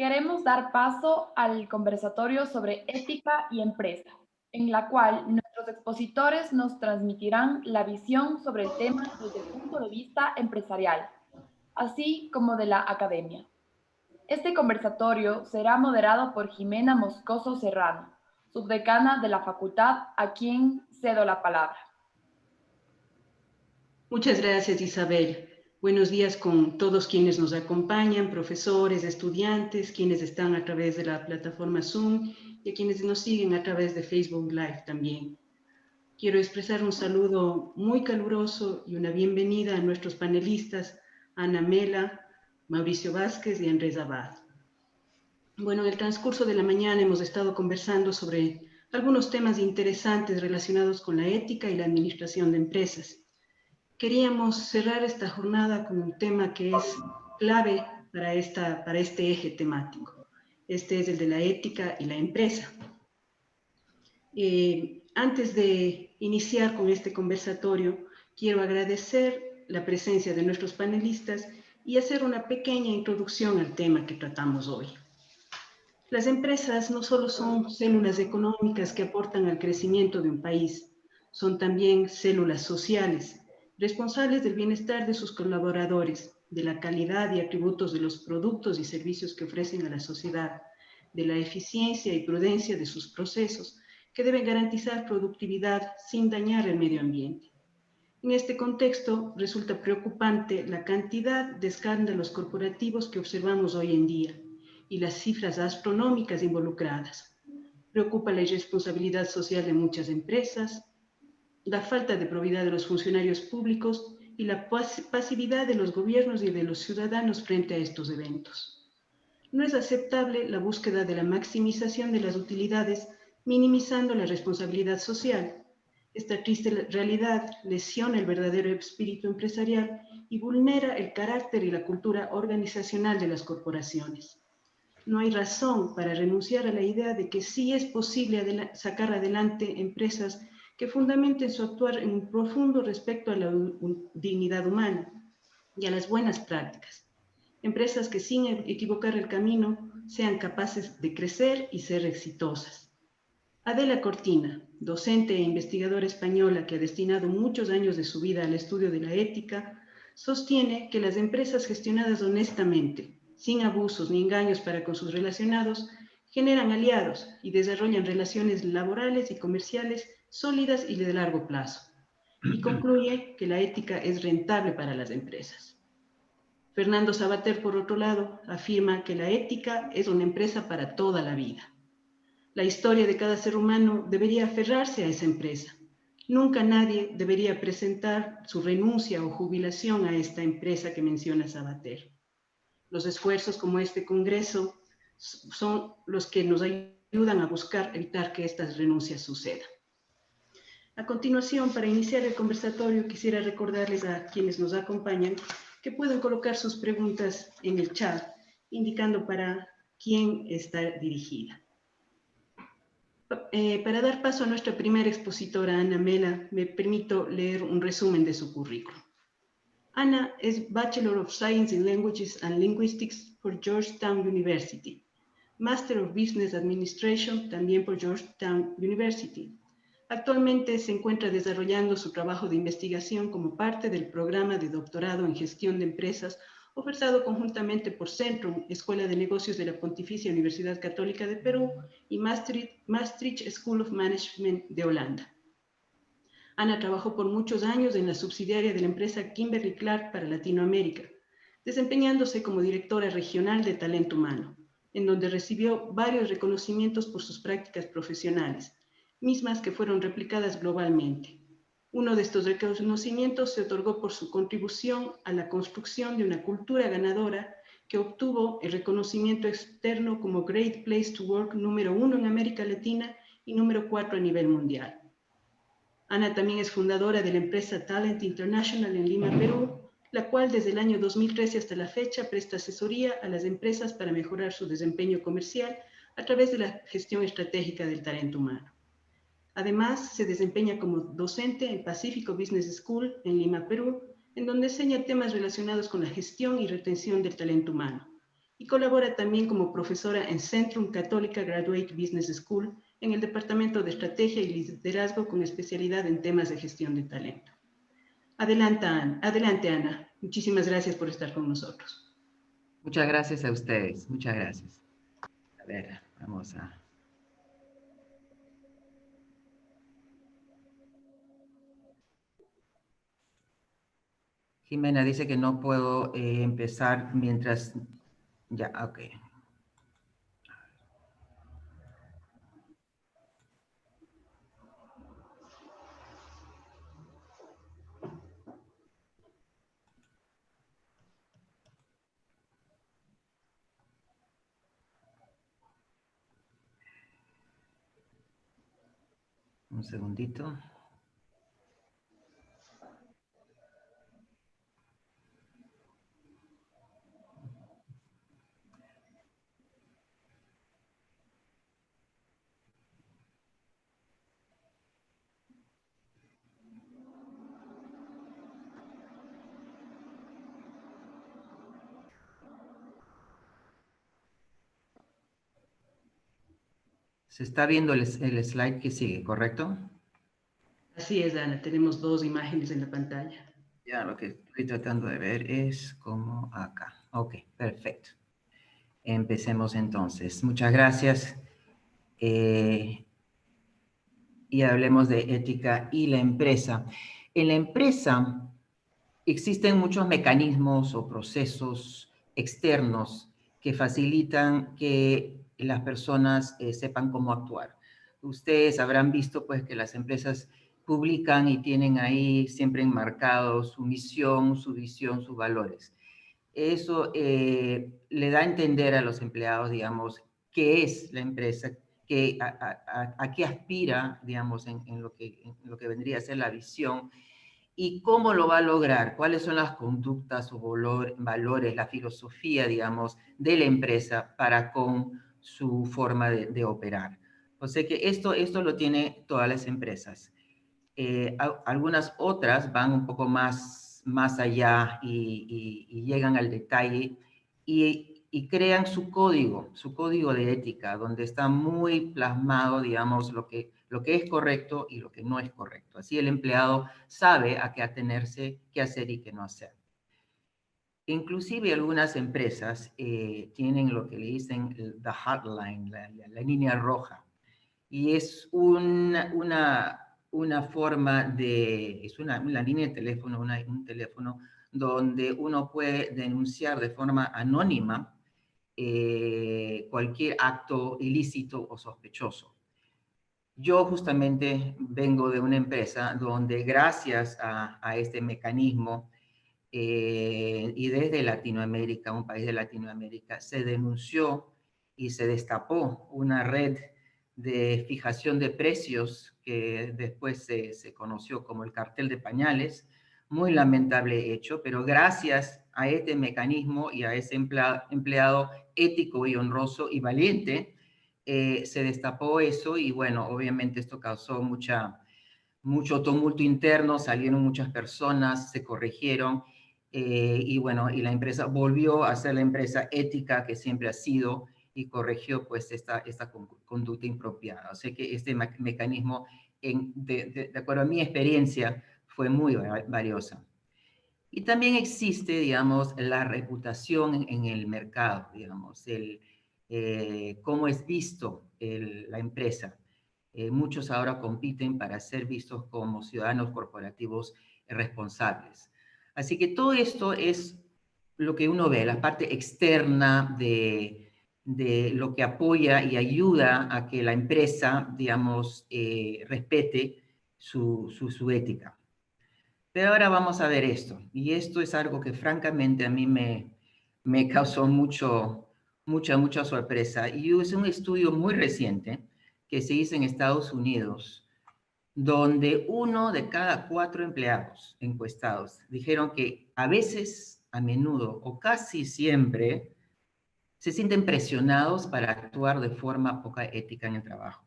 Queremos dar paso al conversatorio sobre ética y empresa, en la cual nuestros expositores nos transmitirán la visión sobre el tema desde el punto de vista empresarial, así como de la academia. Este conversatorio será moderado por Jimena Moscoso Serrano, subdecana de la facultad, a quien cedo la palabra. Muchas gracias, Isabel. Buenos días con todos quienes nos acompañan, profesores, estudiantes, quienes están a través de la plataforma Zoom y a quienes nos siguen a través de Facebook Live también. Quiero expresar un saludo muy caluroso y una bienvenida a nuestros panelistas, Ana Mela, Mauricio Vázquez y Andrés Abad. Bueno, en el transcurso de la mañana hemos estado conversando sobre algunos temas interesantes relacionados con la ética y la administración de empresas. Queríamos cerrar esta jornada con un tema que es clave para este eje temático. Este es el de la ética y la empresa. Antes de iniciar con este conversatorio, quiero agradecer la presencia de nuestros panelistas y hacer una pequeña introducción al tema que tratamos hoy. Las empresas no solo son células económicas que aportan al crecimiento de un país, son también células sociales, responsables del bienestar de sus colaboradores, de la calidad y atributos de los productos y servicios que ofrecen a la sociedad, de la eficiencia y prudencia de sus procesos, que deben garantizar productividad sin dañar el medio ambiente. En este contexto, resulta preocupante la cantidad de escándalos corporativos que observamos hoy en día y las cifras astronómicas involucradas. Preocupa la irresponsabilidad social de muchas empresas, la falta de probidad de los funcionarios públicos y la pasividad de los gobiernos y de los ciudadanos frente a estos eventos. No es aceptable la búsqueda de la maximización de las utilidades, minimizando la responsabilidad social. Esta triste realidad lesiona el verdadero espíritu empresarial y vulnera el carácter y la cultura organizacional de las corporaciones. No hay razón para renunciar a la idea de que sí es posible sacar adelante empresas que fundamenten su actuar en un profundo respeto a la dignidad humana y a las buenas prácticas. Empresas que sin equivocar el camino sean capaces de crecer y ser exitosas. Adela Cortina, docente e investigadora española que ha destinado muchos años de su vida al estudio de la ética, sostiene que las empresas gestionadas honestamente, sin abusos ni engaños para con sus relacionados, generan aliados y desarrollan relaciones laborales y comerciales sólidas y de largo plazo. Y concluye que la ética es rentable para las empresas. Fernando Savater, por otro lado, afirma que la ética es una empresa para toda la vida. La historia de cada ser humano debería aferrarse a esa empresa. Nunca nadie debería presentar su renuncia o jubilación a esta empresa que menciona Savater. Los esfuerzos como este congreso son los que nos ayudan a buscar evitar que estas renuncias sucedan. A continuación, para iniciar el conversatorio, quisiera recordarles a quienes nos acompañan que pueden colocar sus preguntas en el chat, indicando para quién está dirigida. Para dar paso a nuestra primera expositora, Ana Mela, me permito leer un resumen de su currículum. Ana es Bachelor of Science in Languages and Linguistics por Georgetown University, Master of Business Administration también por Georgetown University. Actualmente se encuentra desarrollando su trabajo de investigación como parte del programa de doctorado en gestión de empresas ofertado conjuntamente por Centrum, Escuela de Negocios de la Pontificia Universidad Católica de Perú y Maastricht School of Management de Holanda. Ana trabajó por muchos años en la subsidiaria de la empresa Kimberly-Clark para Latinoamérica, desempeñándose como directora regional de talento humano, en donde recibió varios reconocimientos por sus prácticas profesionales, mismas que fueron replicadas globalmente. Uno de estos reconocimientos se otorgó por su contribución a la construcción de una cultura ganadora que obtuvo el reconocimiento externo como Great Place to Work número 1 en América Latina y número 4 a nivel mundial. Ana también es fundadora de la empresa Talent International en Lima, Perú, la cual desde el año 2013 hasta la fecha presta asesoría a las empresas para mejorar su desempeño comercial a través de la gestión estratégica del talento humano. Además, se desempeña como docente en Pacífico Business School en Lima, Perú, en donde enseña temas relacionados con la gestión y retención del talento humano, y colabora también como profesora en Centrum Católica Graduate Business School en el Departamento de Estrategia y Liderazgo con especialidad en temas de gestión de talento. Adelante, Ana. Muchísimas gracias por estar con nosotros. Muchas gracias a ustedes. Muchas gracias. A ver, vamos a... Jimena dice que no puedo empezar mientras... Ya, ok. Un segundito. Se está viendo el slide que sigue, ¿correcto? Así es, Ana. Tenemos dos imágenes en la pantalla. Ya, lo que estoy tratando de ver es como acá. Ok, perfecto. Empecemos entonces. Muchas gracias. Y hablemos de ética y la empresa. En la empresa existen muchos mecanismos o procesos externos que facilitan que las personas sepan cómo actuar. Ustedes habrán visto pues que las empresas publican y tienen ahí siempre enmarcado su misión, su visión, sus valores. Eso le da a entender a los empleados, digamos, qué es la empresa, a qué aspira, digamos, en lo que vendría a ser la visión y cómo lo va a lograr, cuáles son las conductas o valores, la filosofía, digamos, de la empresa para con su forma de operar. O sea que esto lo tiene todas las empresas. Algunas otras van un poco más allá y llegan al detalle y crean su código de ética, donde está muy plasmado, digamos, lo que es correcto y lo que no es correcto. Así el empleado sabe a qué atenerse, qué hacer y qué no hacer. Inclusive algunas empresas tienen lo que le dicen the hotline, la línea roja. Y es una forma de, es una línea de teléfono, un teléfono donde uno puede denunciar de forma anónima cualquier acto ilícito o sospechoso. Yo justamente vengo de una empresa donde gracias a este mecanismo y desde Latinoamérica, un país de Latinoamérica, se denunció y se destapó una red de fijación de precios que después se conoció como el cartel de pañales. Muy lamentable hecho, pero gracias a este mecanismo y a ese empleado ético y honroso y valiente, se destapó eso y bueno, obviamente esto causó mucho tumulto interno, salieron muchas personas, se corrigieron y bueno, y la empresa volvió a ser la empresa ética que siempre ha sido y corrigió pues esta conducta impropiada. O sea que este mecanismo, de acuerdo a mi experiencia, fue muy valiosa. Y también existe, digamos, la reputación en el mercado, digamos, cómo es visto la empresa. Muchos ahora compiten para ser vistos como ciudadanos corporativos responsables. Así que todo esto es lo que uno ve, la parte externa de lo que apoya y ayuda a que la empresa, digamos, respete su ética. Pero ahora vamos a ver esto, y esto es algo que francamente a mí me causó mucha sorpresa, y es un estudio muy reciente que se hizo en Estados Unidos, donde 1 de cada 4 empleados encuestados dijeron que a veces, a menudo o casi siempre se sienten presionados para actuar de forma poca ética en el trabajo.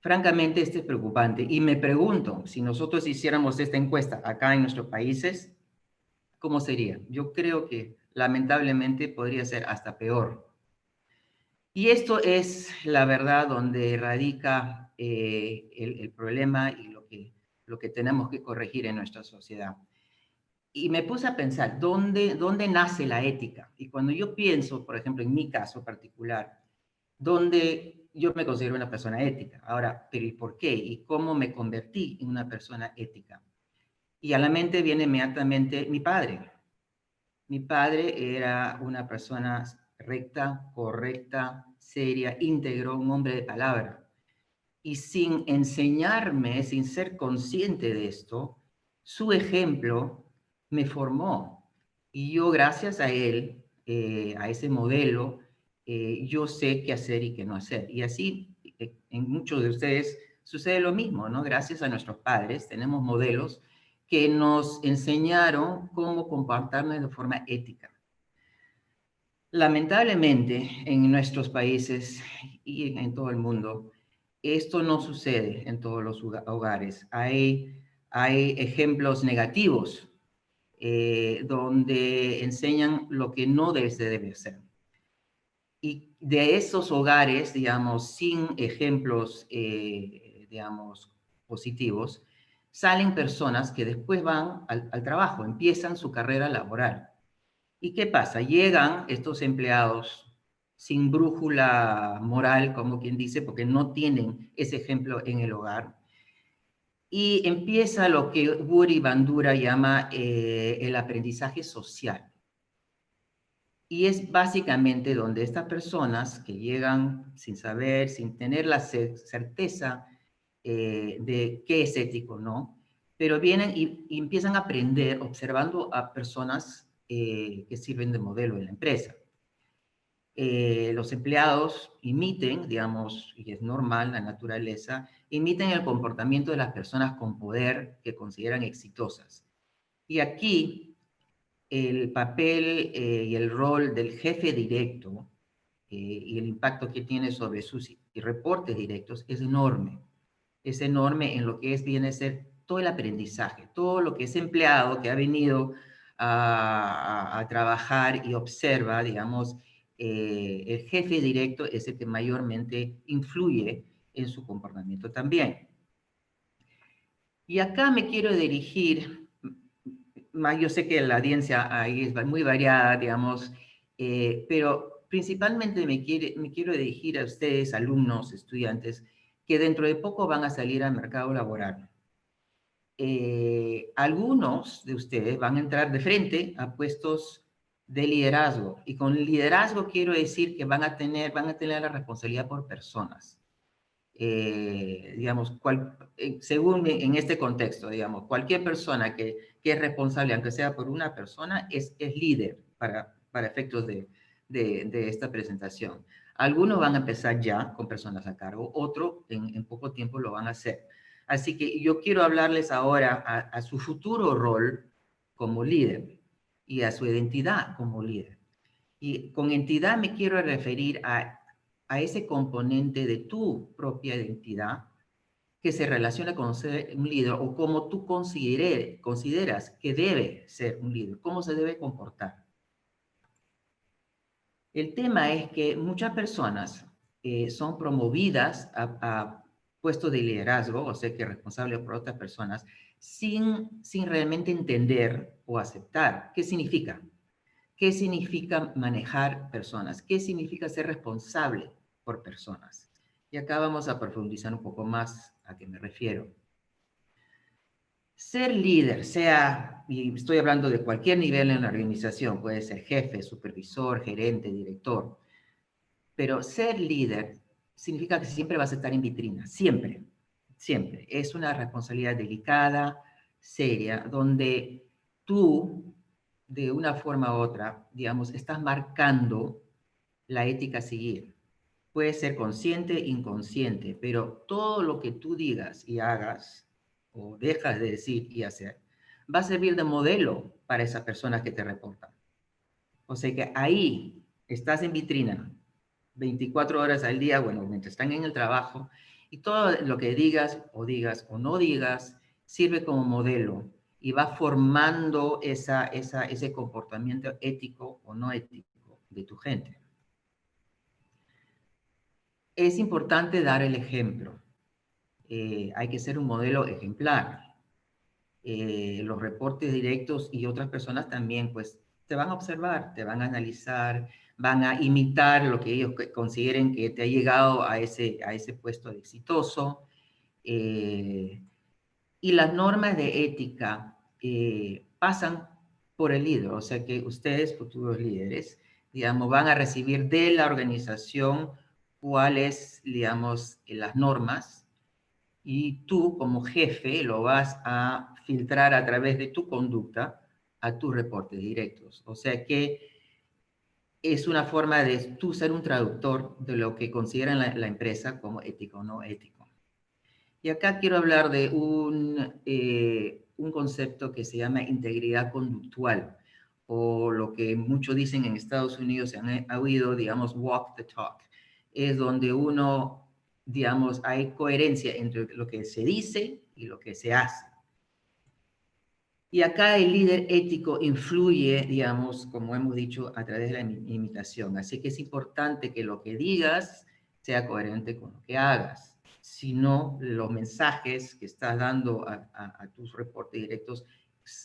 Francamente, esto es preocupante. Y me pregunto, si nosotros hiciéramos esta encuesta acá en nuestros países, ¿cómo sería? Yo creo que lamentablemente podría ser hasta peor. Y esto es la verdad donde radica el problema y lo que tenemos que corregir en nuestra sociedad. Y me puse a pensar, ¿dónde nace la ética? Y cuando yo pienso, por ejemplo, en mi caso particular, donde yo me considero una persona ética. Ahora, ¿pero y por qué? ¿Y cómo me convertí en una persona ética? Y a la mente viene inmediatamente mi padre. Mi padre era una persona recta, correcta, seria, íntegro, un hombre de palabra. Y sin enseñarme, sin ser consciente de esto, su ejemplo me formó. Y yo, gracias a él, a ese modelo, yo sé qué hacer y qué no hacer. Y así, en muchos de ustedes sucede lo mismo, ¿no? Gracias a nuestros padres tenemos modelos que nos enseñaron cómo comportarnos de forma ética. Lamentablemente, en nuestros países y en todo el mundo, esto no sucede en todos los hogares. Hay ejemplos negativos donde enseñan lo que no se debe hacer. Y de esos hogares, digamos, sin ejemplos, digamos, positivos, salen personas que después van al trabajo, empiezan su carrera laboral. ¿Y qué pasa? Llegan estos empleados sin brújula moral, como quien dice, porque no tienen ese ejemplo en el hogar. Y empieza lo que Guri Bandura llama el aprendizaje social. Y es básicamente donde estas personas que llegan sin saber, sin tener la certeza de qué es ético, ¿no? Pero vienen y empiezan a aprender observando a personas que sirven de modelo en la empresa. Los empleados imiten, digamos, y es normal, la naturaleza, imiten el comportamiento de las personas con poder que consideran exitosas. Y aquí el papel y el rol del jefe directo y el impacto que tiene sobre sus reportes directos es enorme. Es enorme en lo que viene a ser todo el aprendizaje, todo lo que ese empleado que ha venido a trabajar y observa, digamos, el jefe directo es el que mayormente influye en su comportamiento también. Y acá me quiero dirigir, yo sé que la audiencia ahí es muy variada, digamos, pero principalmente me quiero dirigir a ustedes, alumnos, estudiantes, que dentro de poco van a salir al mercado laboral. Algunos de ustedes van a entrar de frente a puestos de liderazgo. Y con liderazgo quiero decir que van a tener la responsabilidad por personas. Digamos, según en este contexto, digamos, cualquier persona que es responsable, aunque sea por una persona, es líder para efectos de esta presentación. Algunos van a empezar ya con personas a cargo, otros en poco tiempo lo van a hacer. Así que yo quiero hablarles ahora a su futuro rol como líder y a su identidad como líder. Y con entidad me quiero referir a ese componente de tu propia identidad que se relaciona con ser un líder o cómo tú consideras que debe ser un líder, cómo se debe comportar. El tema es que muchas personas son promovidas a puestos de liderazgo, o sea, que responsables por otras personas, sin realmente entender o aceptar qué significa. ¿Qué significa manejar personas? ¿Qué significa ser responsable por personas? Y acá vamos a profundizar un poco más a qué me refiero. Ser líder, y estoy hablando de cualquier nivel en la organización, puede ser jefe, supervisor, gerente, director, pero ser líder significa que siempre vas a estar en vitrina, siempre, siempre. Es una responsabilidad delicada, seria, donde tú, de una forma u otra, digamos, estás marcando la ética a seguir. Puede ser consciente, inconsciente, pero todo lo que tú digas y hagas, o dejas de decir y hacer, va a servir de modelo para esas personas que te reportan. O sea que ahí estás en vitrina 24 horas al día, bueno, mientras están en el trabajo, y todo lo que digas o no digas sirve como modelo y va formando ese comportamiento ético o no ético de tu gente. Es importante dar el ejemplo. Hay que ser un modelo ejemplar. Los reportes directos y otras personas también, pues, te van a observar, te van a analizar, van a imitar lo que ellos consideren que te ha llegado a ese puesto de exitoso. Y las normas de ética pasan por el líder, o sea que ustedes, futuros líderes, digamos, van a recibir de la organización cuáles, digamos, las normas, y tú como jefe lo vas a filtrar a través de tu conducta a tus reportes directos. O sea que es una forma de tú ser un traductor de lo que consideran la empresa como ético o no ético. Y acá quiero hablar de un concepto que se llama integridad conductual, o lo que muchos dicen en Estados Unidos, se han oído, digamos, walk the talk. Es donde uno, digamos, hay coherencia entre lo que se dice y lo que se hace. Y acá el líder ético influye, digamos, como hemos dicho, a través de la imitación. Así que es importante que lo que digas sea coherente con lo que hagas. Si no, los mensajes que estás dando a tus reportes directos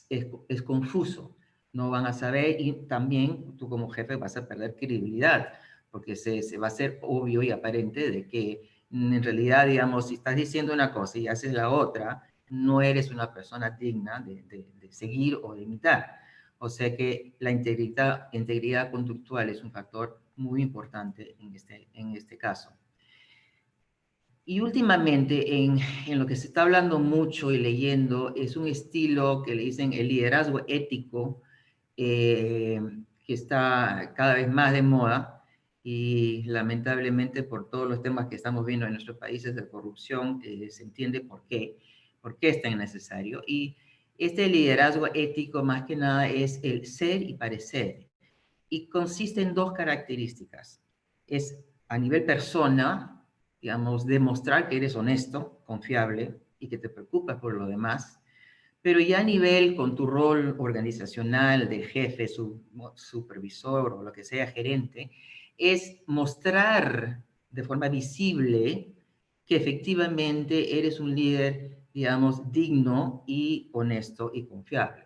es confuso. No van a saber, y también tú como jefe vas a perder credibilidad, porque se va a hacer obvio y aparente de que en realidad, digamos, si estás diciendo una cosa y haces la otra, no eres una persona digna de seguir o de imitar. O sea que la integridad conductual es un factor muy importante en este caso. Y últimamente, en lo que se está hablando mucho y leyendo, es un estilo que le dicen el liderazgo ético, que está cada vez más de moda, y lamentablemente por todos los temas que estamos viendo en nuestros países de corrupción, se entiende por qué es tan necesario. Y este liderazgo ético más que nada es el ser y parecer, y consiste en dos características. Es a nivel persona, digamos, demostrar que eres honesto, confiable y que te preocupas por lo demás, pero ya a nivel con tu rol organizacional de jefe, supervisor o lo que sea, gerente, es mostrar de forma visible que efectivamente eres un líder, digamos, digno y honesto y confiable.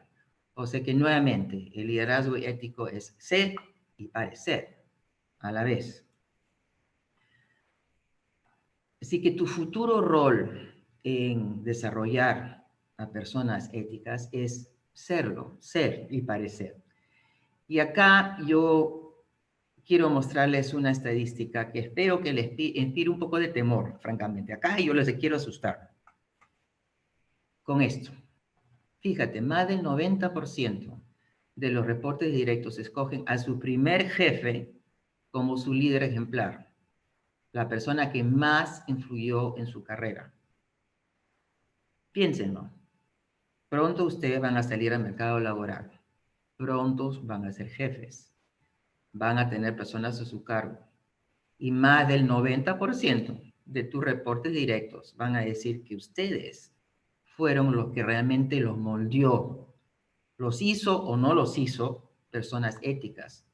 O sea que nuevamente el liderazgo ético es ser y parecer a la vez. Así que tu futuro rol en desarrollar a personas éticas es serlo, ser y parecer. Y acá yo quiero mostrarles una estadística que espero que les inspire un poco de temor, francamente. Acá yo les quiero asustar con esto. Fíjate, más del 90% de los reportes directos escogen a su primer jefe como su líder ejemplar, la persona que más influyó en su carrera. Piénsenlo. Pronto ustedes van a salir al mercado laboral. Pronto van a ser jefes. Van a tener personas a su cargo. Y más del 90% de tus reportes directos van a decir que ustedes fueron los que realmente los moldeó. Los hizo o no los hizo personas éticas.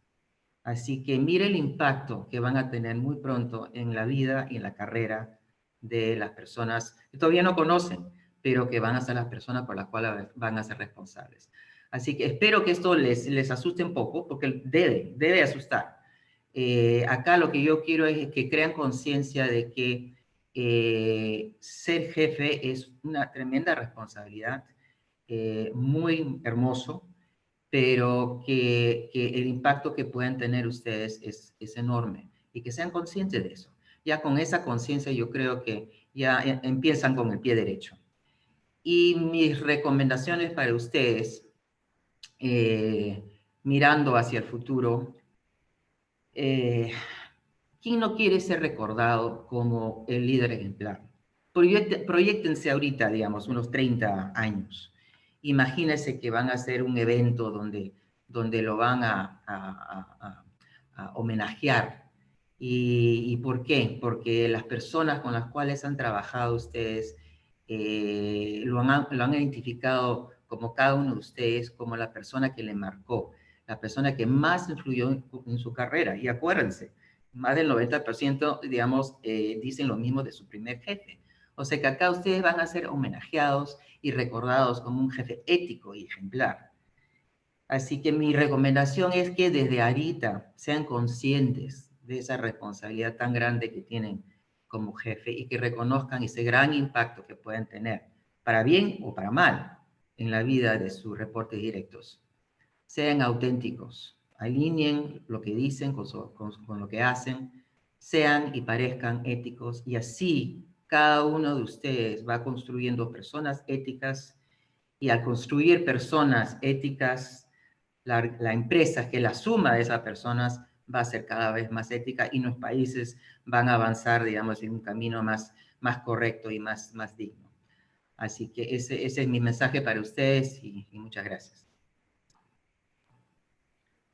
Así que mire el impacto que van a tener muy pronto en la vida y en la carrera de las personas que todavía no conocen, pero que van a ser las personas por las cuales van a ser responsables. Así que espero que esto les asuste un poco, porque debe asustar. Acá lo que yo quiero es que crean conciencia de que ser jefe es una tremenda responsabilidad, muy hermoso, pero que el impacto que pueden tener ustedes es enorme, y que sean conscientes de eso. Ya con esa conciencia yo creo que ya empiezan con el pie derecho. Y mis recomendaciones para ustedes, mirando hacia el futuro, ¿quién no quiere ser recordado como el líder ejemplar? Proyéctense ahorita, digamos, unos 30 años. Imagínense que van a hacer un evento donde lo van a homenajear. ¿Y por qué? Porque las personas con las cuales han trabajado ustedes lo han identificado como cada uno de ustedes, como la persona que le marcó, la persona que más influyó en su carrera. Y acuérdense, más del 90%, digamos, dicen lo mismo de su primer jefe. O sea que acá ustedes van a ser homenajeados y recordados como un jefe ético y ejemplar. Así que mi recomendación es que desde ahorita sean conscientes de esa responsabilidad tan grande que tienen como jefe y que reconozcan ese gran impacto que pueden tener, para bien o para mal, en la vida de sus reportes directos. Sean auténticos, alineen lo que dicen con lo que hacen, sean y parezcan éticos, y así cada uno de ustedes va construyendo personas éticas, y al construir personas éticas, la empresa, que la suma de esas personas va a ser cada vez más ética y los países van a avanzar, digamos, en un camino más correcto y más digno. Así que ese es mi mensaje para ustedes y muchas gracias.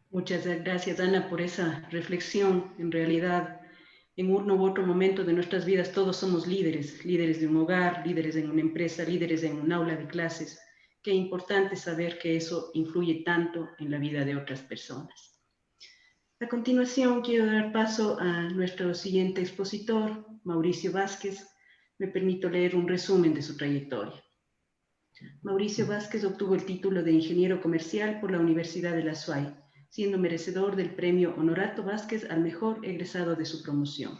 Muchas gracias, Ana, por esa reflexión. En realidad, en uno u otro momento de nuestras vidas todos somos líderes, líderes de un hogar, líderes en una empresa, líderes en un aula de clases. Qué importante saber que eso influye tanto en la vida de otras personas. A continuación, quiero dar paso a nuestro siguiente expositor, Mauricio Vázquez. Me permito leer un resumen de su trayectoria. Mauricio Vázquez obtuvo el título de Ingeniero Comercial por la Universidad de la SUAY, siendo merecedor del premio Honorato Vázquez al mejor egresado de su promoción.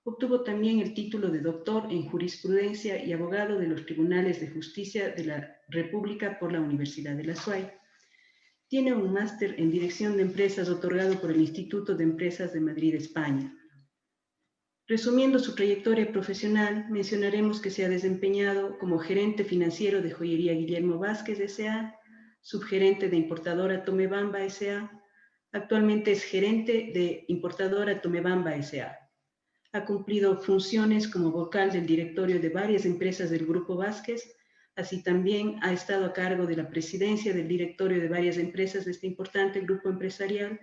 Obtuvo también el título de doctor en jurisprudencia y abogado de los Tribunales de Justicia de la República por la Universidad de la SUAY. Tiene un máster en Dirección de Empresas otorgado por el Instituto de Empresas de Madrid, España. Resumiendo su trayectoria profesional, mencionaremos que se ha desempeñado como gerente financiero de Joyería Guillermo Vázquez S.A., subgerente de importadora Tomebamba S.A., actualmente es gerente de importadora Tomebamba S.A. Ha cumplido funciones como vocal del directorio de varias empresas del Grupo Vázquez, así también ha estado a cargo de la presidencia del directorio de varias empresas de este importante grupo empresarial.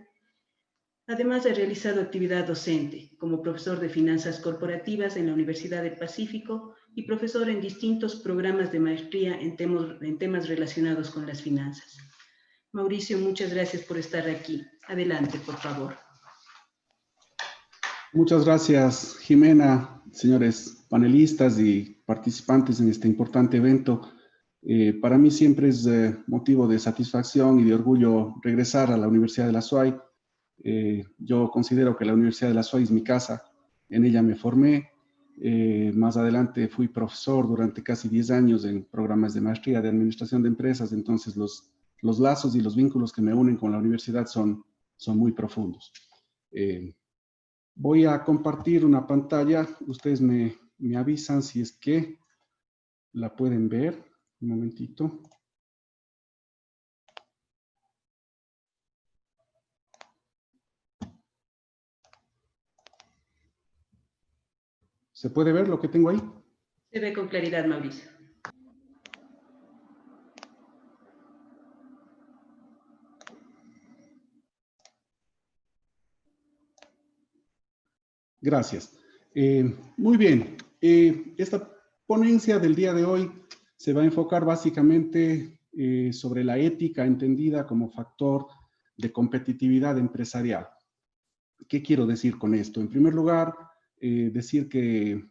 Además, ha realizado actividad docente como profesor de finanzas corporativas en la Universidad del Pacífico y profesor en distintos programas de maestría en temas relacionados con las finanzas. Mauricio, muchas gracias por estar aquí. Adelante, por favor. Muchas gracias, Jimena, señores panelistas y participantes en este importante evento. Para mí siempre es motivo de satisfacción y de orgullo regresar a la Universidad de la SUAY. Yo considero que la Universidad de la SUAY es mi casa, en ella me formé. Más adelante fui profesor durante casi 10 años en programas de maestría de administración de empresas, entonces los lazos y los vínculos que me unen con la universidad son muy profundos. Voy a compartir una pantalla, ustedes me avisan si es que la pueden ver. Un momentito. ¿Se puede ver lo que tengo ahí? Se ve con claridad, Mauricio. Gracias. Muy bien. Esta ponencia del día de hoy se va a enfocar básicamente sobre la ética entendida como factor de competitividad empresarial. ¿Qué quiero decir con esto? En primer lugar, decir que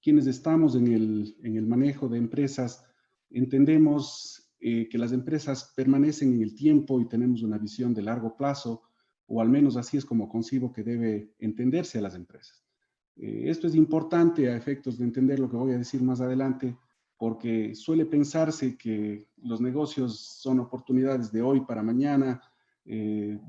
quienes estamos en el manejo de empresas entendemos que las empresas permanecen en el tiempo y tenemos una visión de largo plazo, o al menos así es como concibo que debe entenderse a las empresas. Esto es importante a efectos de entender lo que voy a decir más adelante, porque suele pensarse que los negocios son oportunidades de hoy para mañana,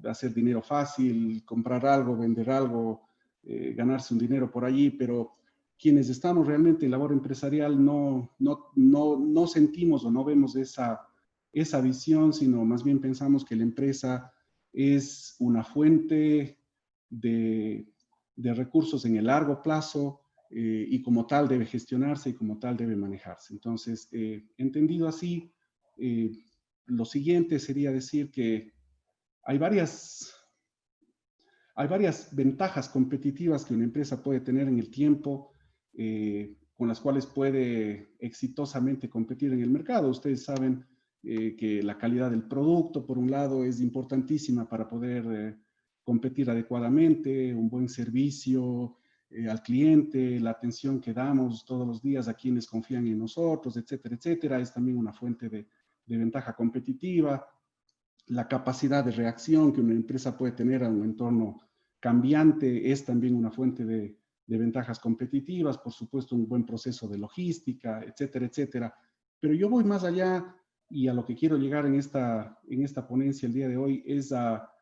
hacer dinero fácil, comprar algo, vender algo, ganarse un dinero por allí, pero quienes estamos realmente en labor empresarial no sentimos o no vemos esa visión, sino más bien pensamos que la empresa es una fuente de recursos en el largo plazo y como tal debe gestionarse y como tal debe manejarse. Entonces, entendido así, lo siguiente sería decir que hay varias ventajas competitivas que una empresa puede tener en el tiempo, con las cuales puede exitosamente competir en el mercado. Ustedes saben que la calidad del producto, por un lado, es importantísima para poder competir adecuadamente, un buen servicio al cliente, la atención que damos todos los días a quienes confían en nosotros, etcétera, etcétera, es también una fuente de ventaja competitiva. La capacidad de reacción que una empresa puede tener a un entorno cambiante es también una fuente de ventajas competitivas, por supuesto un buen proceso de logística, etcétera, etcétera. Pero yo voy más allá y a lo que quiero llegar en esta ponencia el día de hoy es a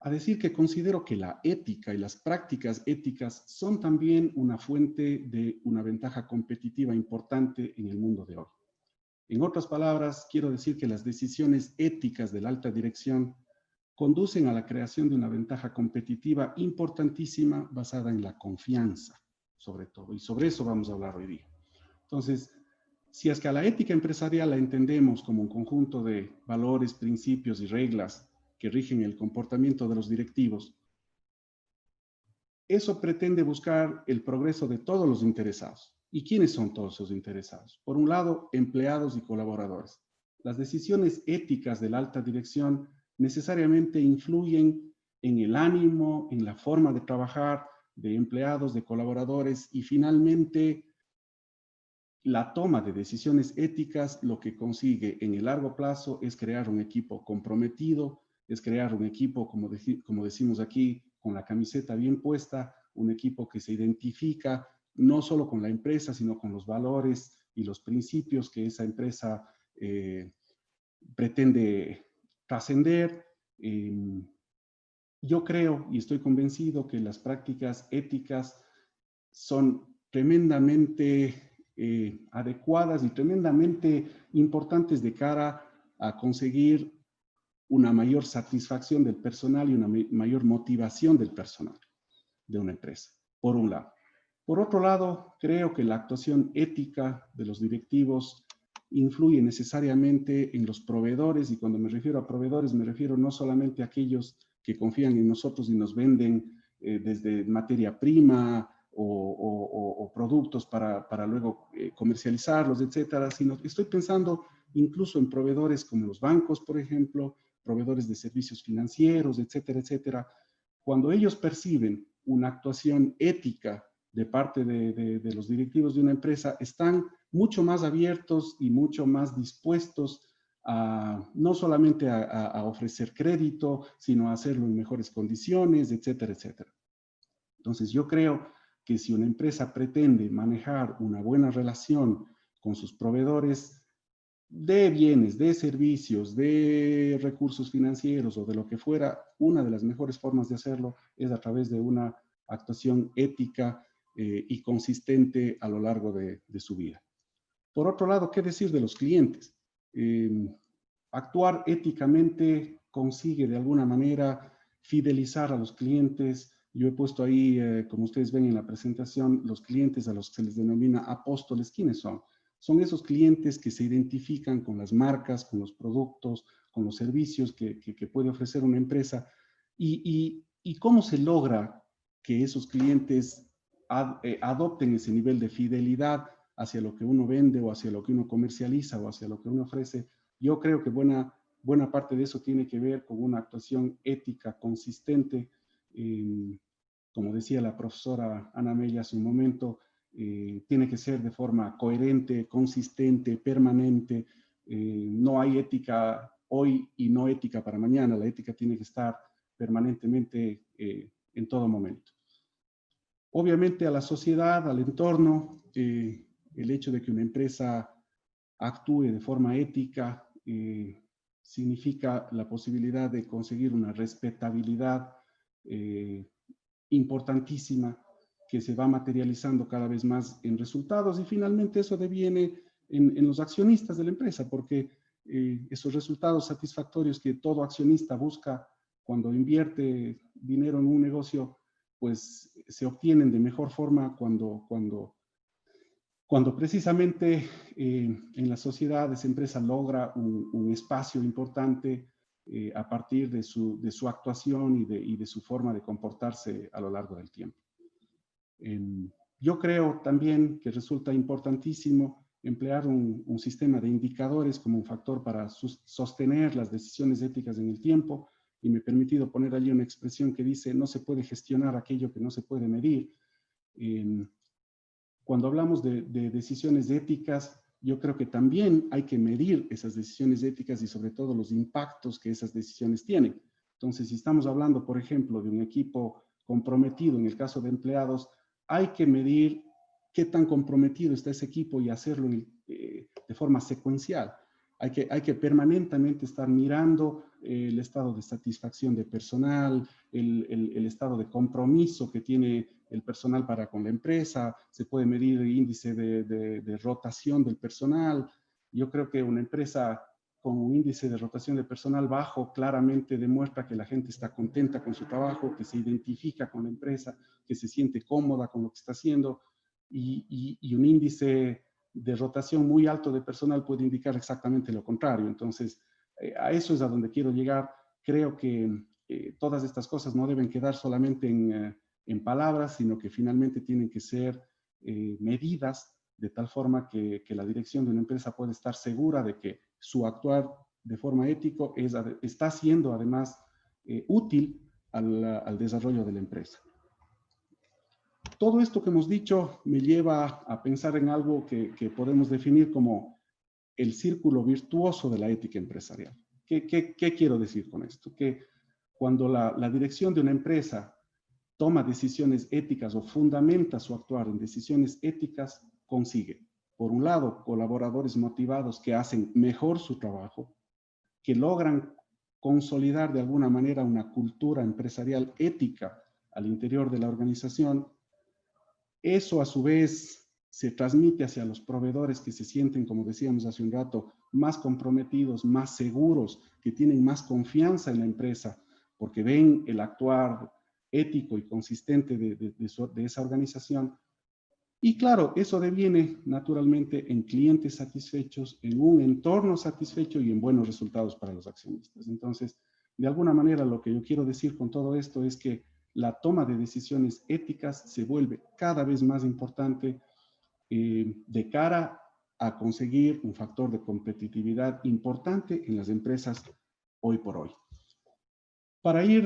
decir que considero que la ética y las prácticas éticas son también una fuente de una ventaja competitiva importante en el mundo de hoy. En otras palabras, quiero decir que las decisiones éticas de la alta dirección conducen a la creación de una ventaja competitiva importantísima basada en la confianza, sobre todo, y sobre eso vamos a hablar hoy día. Entonces, si es que a la ética empresarial la entendemos como un conjunto de valores, principios y reglas que rigen el comportamiento de los directivos, eso pretende buscar el progreso de todos los interesados. ¿Y quiénes son todos esos interesados? Por un lado, empleados y colaboradores. Las decisiones éticas de la alta dirección necesariamente influyen en el ánimo, en la forma de trabajar de empleados, de colaboradores y finalmente la toma de decisiones éticas lo que consigue en el largo plazo es crear un equipo comprometido, es crear un equipo, como decimos aquí, con la camiseta bien puesta, un equipo que se identifica no solo con la empresa, sino con los valores y los principios que esa empresa pretende trascender. Yo creo y estoy convencido que las prácticas éticas son tremendamente adecuadas y tremendamente importantes de cara a conseguir una mayor satisfacción del personal y una mayor motivación del personal de una empresa, por un lado. Por otro lado, creo que la actuación ética de los directivos influye necesariamente en los proveedores, y cuando me refiero a proveedores me refiero no solamente a aquellos que confían en nosotros y nos venden desde materia prima o productos para luego comercializarlos, etcétera, sino que estoy pensando incluso en proveedores como los bancos, por ejemplo, proveedores de servicios financieros, etcétera, etcétera. Cuando ellos perciben una actuación ética de parte de los directivos de una empresa, están mucho más abiertos y mucho más dispuestos a no solamente a ofrecer crédito, sino a hacerlo en mejores condiciones, etcétera, etcétera. Entonces, yo creo que si una empresa pretende manejar una buena relación con sus proveedores de bienes, de servicios, de recursos financieros o de lo que fuera, una de las mejores formas de hacerlo es a través de una actuación ética y consistente a lo largo de su vida. Por otro lado, ¿qué decir de los clientes? Actuar éticamente consigue de alguna manera fidelizar a los clientes. Yo he puesto ahí, como ustedes ven en la presentación, los clientes a los que se les denomina apóstoles. ¿Quiénes son? Son esos clientes que se identifican con las marcas, con los productos, con los servicios que puede ofrecer una empresa. ¿Y cómo se logra que esos clientes adopten ese nivel de fidelidad hacia lo que uno vende o hacia lo que uno comercializa o hacia lo que uno ofrece? Yo creo que buena parte de eso tiene que ver con una actuación ética consistente. Como decía la profesora Ana Mella hace un momento, tiene que ser de forma coherente, consistente, permanente. No hay ética hoy y no ética para mañana. La ética tiene que estar permanentemente en todo momento. Obviamente a la sociedad, al entorno, el hecho de que una empresa actúe de forma ética significa la posibilidad de conseguir una respetabilidad importantísima que se va materializando cada vez más en resultados, y finalmente eso deviene en los accionistas de la empresa, porque esos resultados satisfactorios que todo accionista busca cuando invierte dinero en un negocio, pues se obtienen de mejor forma cuando precisamente en la sociedad esa empresa logra un espacio importante a partir de su actuación y de su forma de comportarse a lo largo del tiempo. Yo creo también que resulta importantísimo emplear un sistema de indicadores como un factor para sostener las decisiones éticas en el tiempo, y me he permitido poner allí una expresión que dice: no se puede gestionar aquello que no se puede medir. Cuando hablamos de decisiones éticas, yo creo que también hay que medir esas decisiones éticas y sobre todo los impactos que esas decisiones tienen. Entonces, si estamos hablando, por ejemplo, de un equipo comprometido, en el caso de empleados, hay que medir qué tan comprometido está ese equipo y hacerlo de forma secuencial. Hay que permanentemente estar mirando el estado de satisfacción de personal, el estado de compromiso que tiene el personal para con la empresa. Se puede medir el índice de rotación del personal. Yo creo que una empresa con un índice de rotación de personal bajo claramente demuestra que la gente está contenta con su trabajo, que se identifica con la empresa, que se siente cómoda con lo que está haciendo, y un índice de rotación muy alto de personal puede indicar exactamente lo contrario. Entonces, a eso es a donde quiero llegar. Creo que todas estas cosas no deben quedar solamente en palabras, sino que finalmente tienen que ser medidas de tal forma que la dirección de una empresa puede estar segura de que su actuar de forma ética está siendo además útil al desarrollo de la empresa. Todo esto que hemos dicho me lleva a pensar en algo que podemos definir como el círculo virtuoso de la ética empresarial. ¿Qué quiero decir con esto? Que cuando la dirección de una empresa toma decisiones éticas o fundamenta su actuar en decisiones éticas, consigue, por un lado, colaboradores motivados que hacen mejor su trabajo, que logran consolidar de alguna manera una cultura empresarial ética al interior de la organización. Eso a su vez se transmite hacia los proveedores, que se sienten, como decíamos hace un rato, más comprometidos, más seguros, que tienen más confianza en la empresa, porque ven el actuar ético y consistente de esa organización. Y claro, eso deviene naturalmente en clientes satisfechos, en un entorno satisfecho y en buenos resultados para los accionistas. Entonces, de alguna manera, lo que yo quiero decir con todo esto es que la toma de decisiones éticas se vuelve cada vez más importante de cara a conseguir un factor de competitividad importante en las empresas hoy por hoy. Para ir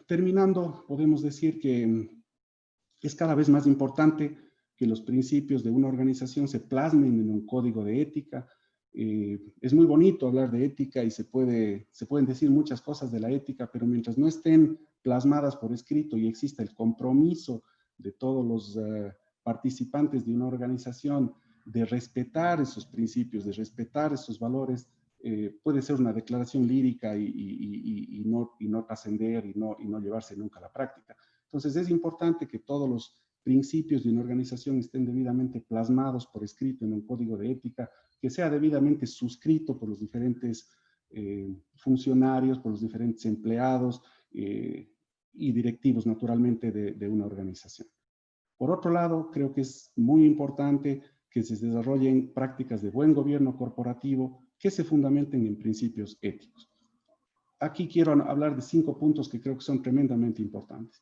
terminando, podemos decir que es cada vez más importante que los principios de una organización se plasmen en un código de ética. Es muy bonito hablar de ética y se pueden decir muchas cosas de la ética, pero mientras no estén plasmadas por escrito y exista el compromiso de todos los participantes de una organización de respetar esos principios, de respetar esos valores, puede ser una declaración lírica y no trascender y no llevarse nunca a la práctica. Entonces es importante que todos los principios de una organización estén debidamente plasmados por escrito en un código de ética, que sea debidamente suscrito por los diferentes funcionarios, por los diferentes empleados y directivos, naturalmente, de una organización. Por otro lado, creo que es muy importante que se desarrollen prácticas de buen gobierno corporativo que se fundamenten en principios éticos. Aquí quiero hablar de 5 puntos que creo que son tremendamente importantes.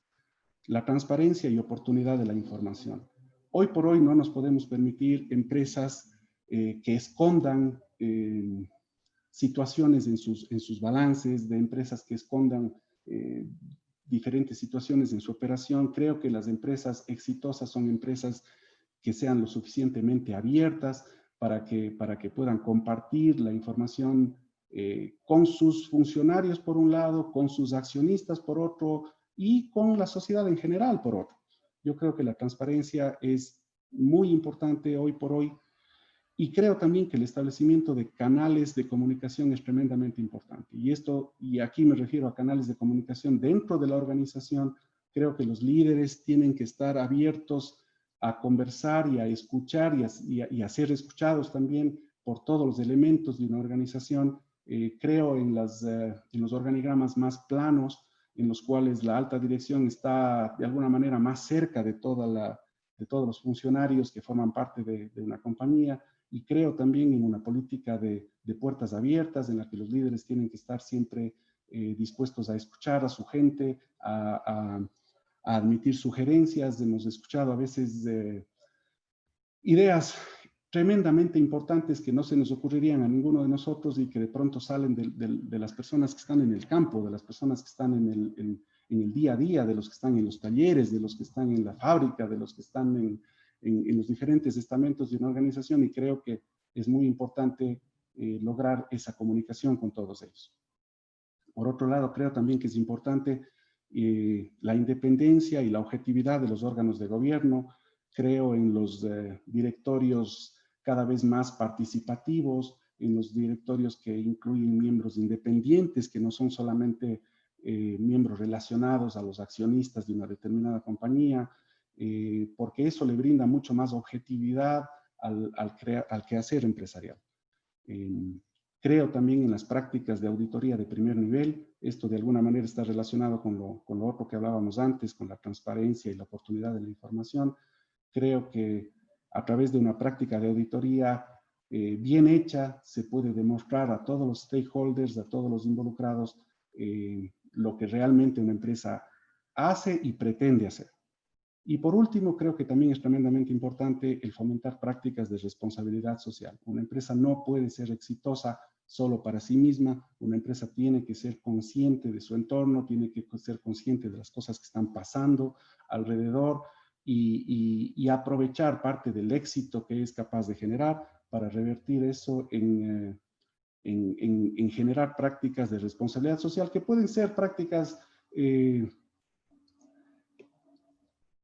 La transparencia y oportunidad de la información. Hoy por hoy no nos podemos permitir empresas que escondan situaciones en sus balances, de empresas que escondan diferentes situaciones en su operación. Creo que las empresas exitosas son empresas que sean lo suficientemente abiertas para que puedan compartir la información con sus funcionarios por un lado, con sus accionistas por otro, y con la sociedad en general por otro. Yo creo que la transparencia es muy importante hoy por hoy, y creo también que el establecimiento de canales de comunicación es tremendamente importante. Y aquí me refiero a canales de comunicación dentro de la organización. Creo que los líderes tienen que estar abiertos a conversar y a escuchar y a ser escuchados también por todos los elementos de una organización. Creo en los organigramas más planos, en los cuales la alta dirección está de alguna manera más cerca de todos los funcionarios que forman parte de una compañía. Y creo también en una política de puertas abiertas, en la que los líderes tienen que estar siempre dispuestos a escuchar a su gente, a admitir sugerencias. Hemos escuchado a veces ideas tremendamente importantes que no se nos ocurrirían a ninguno de nosotros y que de pronto salen de las personas que están en el campo, de las personas que están en el día a día, de los que están en los talleres, de los que están en la fábrica, de los que están en los diferentes estamentos de una organización, y creo que es muy importante lograr esa comunicación con todos ellos. Por otro lado, creo también que es importante la independencia y la objetividad de los órganos de gobierno. Creo en los directorios cada vez más participativos, en los directorios que incluyen miembros independientes, que no son solamente miembros relacionados a los accionistas de una determinada compañía, porque eso le brinda mucho más objetividad al quehacer empresarial. Creo también en las prácticas de auditoría de primer nivel. Esto de alguna manera está relacionado con lo otro que hablábamos antes, con la transparencia y la oportunidad de la información. Creo que a través de una práctica de auditoría bien hecha se puede demostrar a todos los stakeholders, a todos los involucrados, lo que realmente una empresa hace y pretende hacer. Y por último, creo que también es tremendamente importante el fomentar prácticas de responsabilidad social. Una empresa no puede ser exitosa solo para sí misma. Una empresa tiene que ser consciente de su entorno, tiene que ser consciente de las cosas que están pasando alrededor y aprovechar parte del éxito que es capaz de generar para revertir eso en generar prácticas de responsabilidad social, que pueden ser prácticas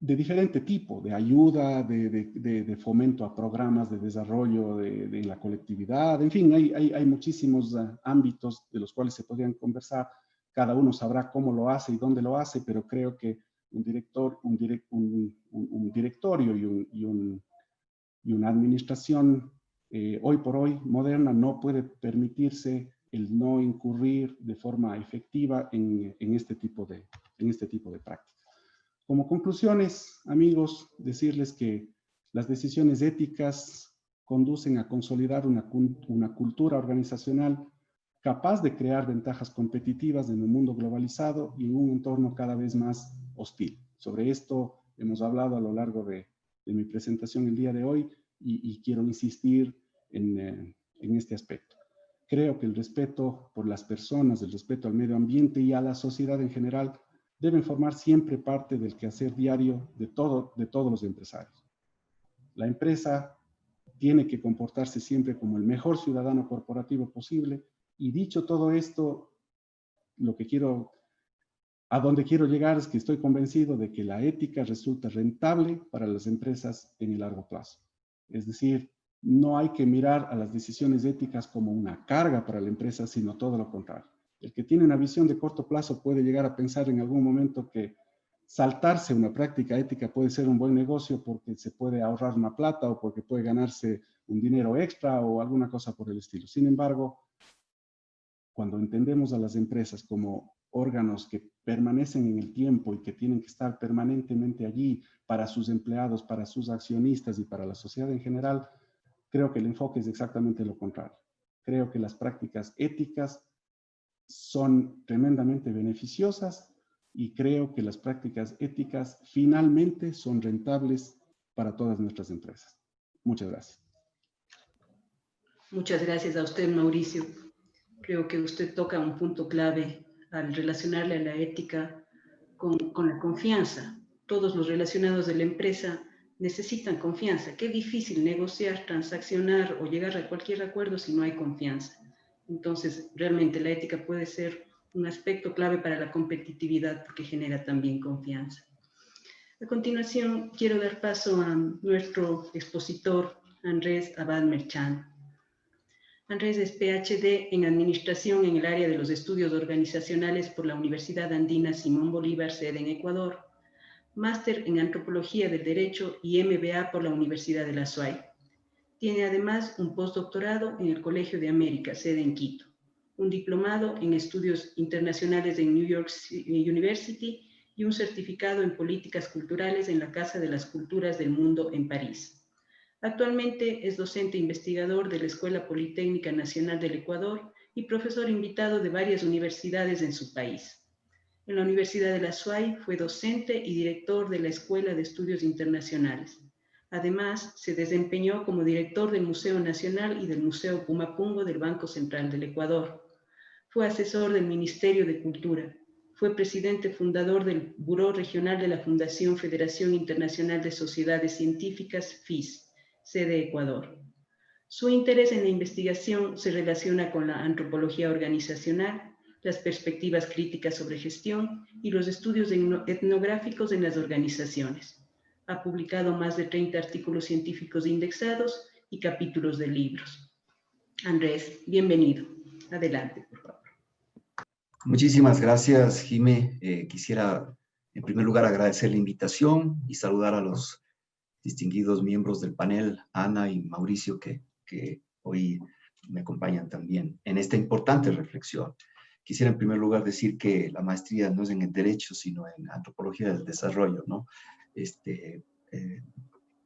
de diferente tipo, de ayuda, de fomento a programas de desarrollo de la colectividad. En fin, hay muchísimos ámbitos de los cuales se podrían conversar. Cada uno sabrá cómo lo hace y dónde lo hace, pero creo que un directorio y una administración hoy por hoy moderna no puede permitirse el no incurrir de forma efectiva en este tipo de prácticas. Como conclusiones, amigos, decirles que las decisiones éticas conducen a consolidar una cultura organizacional capaz de crear ventajas competitivas en un mundo globalizado y en un entorno cada vez más hostil. Sobre esto hemos hablado a lo largo de mi presentación el día de hoy y quiero insistir en este aspecto. Creo que el respeto por las personas, el respeto al medio ambiente y a la sociedad en general deben formar siempre parte del quehacer diario de todos los empresarios. La empresa tiene que comportarse siempre como el mejor ciudadano corporativo posible, y dicho todo esto, a donde quiero llegar es que estoy convencido de que la ética resulta rentable para las empresas en el largo plazo. Es decir, no hay que mirar a las decisiones éticas como una carga para la empresa, sino todo lo contrario. El que tiene una visión de corto plazo puede llegar a pensar en algún momento que saltarse una práctica ética puede ser un buen negocio porque se puede ahorrar una plata o porque puede ganarse un dinero extra o alguna cosa por el estilo. Sin embargo, cuando entendemos a las empresas como órganos que permanecen en el tiempo y que tienen que estar permanentemente allí para sus empleados, para sus accionistas y para la sociedad en general, creo que el enfoque es exactamente lo contrario. Creo que las prácticas éticas son tremendamente beneficiosas y creo que las prácticas éticas finalmente son rentables para todas nuestras empresas. Muchas gracias. Muchas gracias a usted, Mauricio. Creo que usted toca un punto clave al relacionarle a la ética con la confianza. Todos los relacionados de la empresa necesitan confianza. Qué difícil negociar, transaccionar o llegar a cualquier acuerdo si no hay confianza. Entonces, realmente la ética puede ser un aspecto clave para la competitividad porque genera también confianza. A continuación, quiero dar paso a nuestro expositor, Andrés Abad Merchán. Andrés es PhD en Administración en el área de los estudios organizacionales por la Universidad Andina Simón Bolívar, sede en Ecuador, máster en Antropología del Derecho y MBA por la Universidad de la SUAY. Tiene además un postdoctorado en el Colegio de América, sede en Quito, un diplomado en Estudios Internacionales en New York University y un certificado en Políticas Culturales en la Casa de las Culturas del Mundo en París. Actualmente es docente investigador de la Escuela Politécnica Nacional del Ecuador y profesor invitado de varias universidades en su país. En la Universidad de la SUAY fue docente y director de la Escuela de Estudios Internacionales. Además, se desempeñó como director del Museo Nacional y del Museo Pumapungo del Banco Central del Ecuador. Fue asesor del Ministerio de Cultura. Fue presidente fundador del Buró Regional de la Fundación Federación Internacional de Sociedades Científicas, FIS, sede Ecuador. Su interés en la investigación se relaciona con la antropología organizacional, las perspectivas críticas sobre gestión y los estudios etnográficos en las organizaciones. Ha publicado más de 30 artículos científicos indexados y capítulos de libros. Andrés, bienvenido. Adelante, por favor. Muchísimas gracias, Jimé. Quisiera, en primer lugar, agradecer la invitación y saludar a los distinguidos miembros del panel, Ana y Mauricio, que hoy me acompañan también en esta importante reflexión. Quisiera, en primer lugar, decir que la maestría no es en el derecho, sino en antropología del desarrollo, ¿no?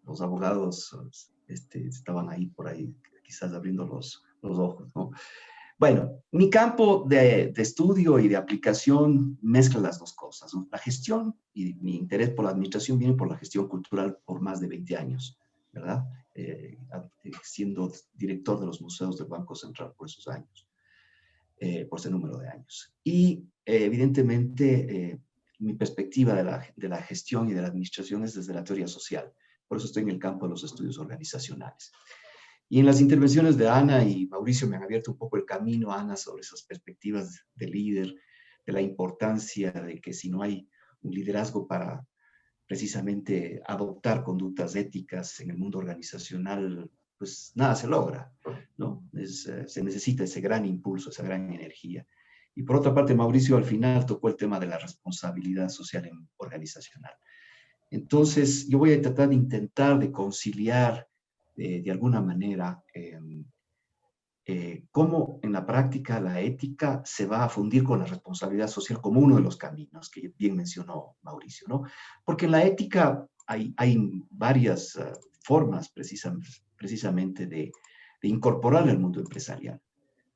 Los abogados estaban ahí por ahí, quizás abriendo los ojos, ¿no? Bueno, mi campo de estudio y de aplicación mezcla las dos cosas, ¿no? La gestión y mi interés por la administración viene por la gestión cultural por más de 20 años, ¿verdad? Siendo director de los museos del Banco Central por esos años, por ese número de años. Y evidentemente mi perspectiva de la gestión y de la administración es desde la teoría social. Por eso estoy en el campo de los estudios organizacionales. Y en las intervenciones de Ana y Mauricio me han abierto un poco el camino, Ana, sobre esas perspectivas de líder, de la importancia de que si no hay un liderazgo para precisamente adoptar conductas éticas en el mundo organizacional, pues nada se logra, ¿no? Se necesita ese gran impulso, esa gran energía. Y por otra parte, Mauricio al final tocó el tema de la responsabilidad social organizacional. Entonces, yo voy a tratar de conciliar de alguna manera cómo en la práctica la ética se va a fundir con la responsabilidad social como uno de los caminos que bien mencionó Mauricio, ¿no? Porque en la ética hay varias formas precisamente de incorporar el mundo empresarial.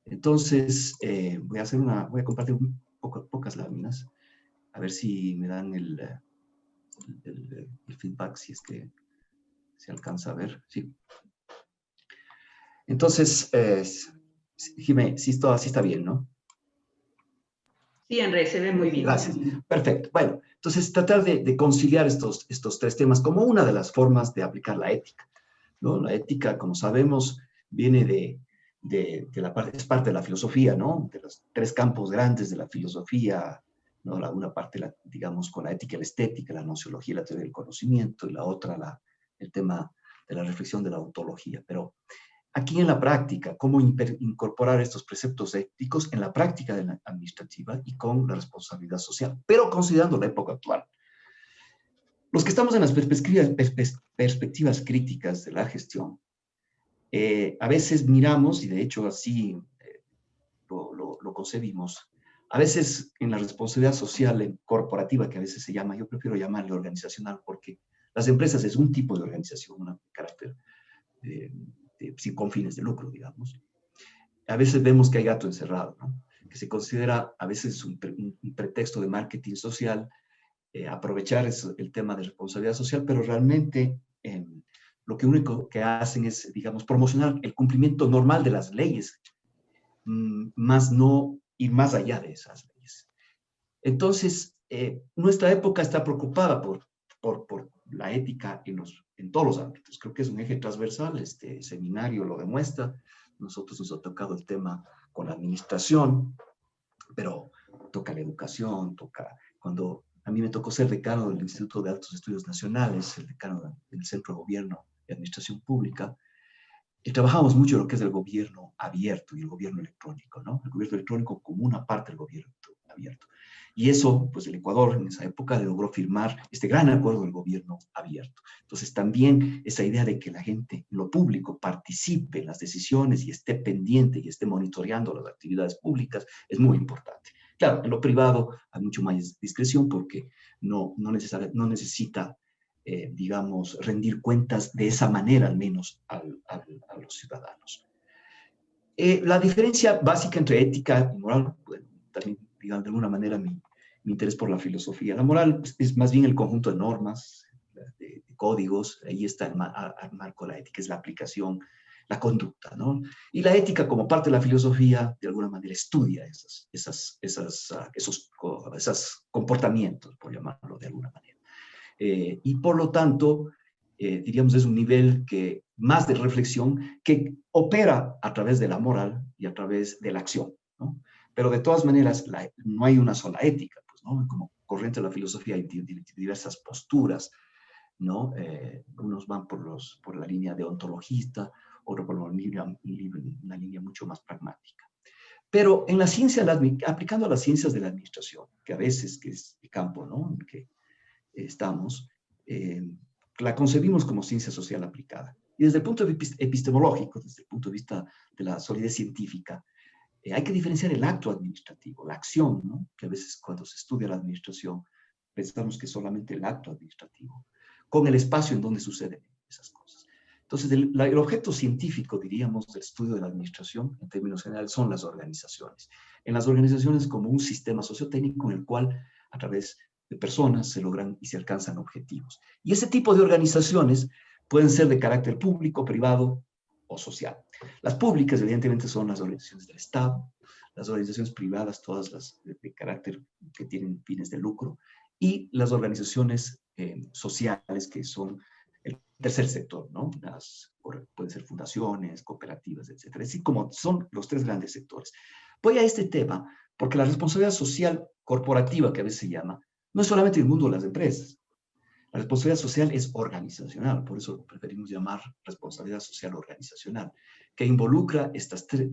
Entonces, voy a compartir pocas láminas, a ver si me dan el feedback, si es que se alcanza a ver. Sí. Entonces, Jimé, sí está bien, ¿no? Sí, Andrés, se ve muy bien. Gracias. Perfecto. Bueno, entonces tratar de conciliar estos tres temas como una de las formas de aplicar la ética, ¿no? La ética, como sabemos, viene es parte de la filosofía, ¿no? De los tres campos grandes de la filosofía, ¿no? Una parte, digamos, con la ética y la estética, la nociología y la teoría del conocimiento, y la otra, el tema de la reflexión de la ontología. Pero aquí en la práctica, cómo incorporar estos preceptos éticos en la práctica administrativa y con la responsabilidad social, pero considerando la época actual. Los que estamos en las perspectivas críticas de la gestión, a veces miramos, y de hecho así lo concebimos, a veces en la responsabilidad social corporativa, que a veces se llama, yo prefiero llamarle organizacional, porque las empresas es un tipo de organización, un carácter con fines de lucro, digamos. A veces vemos que hay gato encerrado, ¿no? Que se considera a veces un pretexto de marketing social, aprovechar el tema de responsabilidad social, pero realmente lo único que hacen es, digamos, promocionar el cumplimiento normal de las leyes, más no ir más allá de esas leyes. Entonces, nuestra época está preocupada por la ética en todos los ámbitos. Creo que es un eje transversal, este seminario lo demuestra. Nosotros nos ha tocado el tema con la administración, pero toca la educación, cuando a mí me tocó ser decano del Instituto de Altos Estudios Nacionales, el decano del Centro de Gobierno y Administración Pública, y trabajamos mucho en lo que es el gobierno abierto y el gobierno electrónico, ¿no? El gobierno electrónico como una parte del gobierno abierto. Y eso, pues el Ecuador en esa época logró firmar este gran acuerdo del gobierno abierto. Entonces también esa idea de que la gente, lo público, participe en las decisiones y esté pendiente y esté monitoreando las actividades públicas es muy importante. Claro, en lo privado hay mucho más discreción porque no necesita, digamos, rendir cuentas de esa manera, al menos a los ciudadanos. La diferencia básica entre ética y moral, bueno, también, digamos, de alguna manera mi interés por la filosofía. La moral es más bien el conjunto de normas, de códigos, ahí está el marco de la ética, es la aplicación, la conducta, ¿no? Y la ética, como parte de la filosofía, de alguna manera estudia esos comportamientos, por llamarlo de alguna manera. Y por lo tanto, diríamos, es un nivel más de reflexión que opera a través de la moral y a través de la acción, ¿no? Pero de todas maneras, no hay una sola ética, pues, ¿no? Como corriente de la filosofía hay diversas posturas, ¿no? Unos van por la línea deontologista, otros por una línea mucho más pragmática. Pero en la ciencia, aplicando a las ciencias de la administración, que a veces que es el campo, ¿no?, en que estamos, la concebimos como ciencia social aplicada. Y desde el punto de vista epistemológico, desde el punto de vista de la solidez científica, hay que diferenciar el acto administrativo, la acción, ¿no?, que a veces cuando se estudia la administración pensamos que es solamente el acto administrativo, con el espacio en donde suceden esas cosas. Entonces, el objeto científico, diríamos, del estudio de la administración, en términos generales, son las organizaciones. En las organizaciones como un sistema sociotécnico en el cual, a través de personas, se logran y se alcanzan objetivos. Y ese tipo de organizaciones pueden ser de carácter público, privado o social. Las públicas, evidentemente, son las organizaciones del Estado, las organizaciones privadas, todas las de carácter que tienen fines de lucro, y las organizaciones sociales, que son el tercer sector, ¿no? Pueden ser fundaciones, cooperativas, etcétera. Así como son los tres grandes sectores. Voy a este tema porque la responsabilidad social corporativa, que a veces se llama, no es solamente el mundo de las empresas. La responsabilidad social es organizacional, por eso preferimos llamar responsabilidad social organizacional, que involucra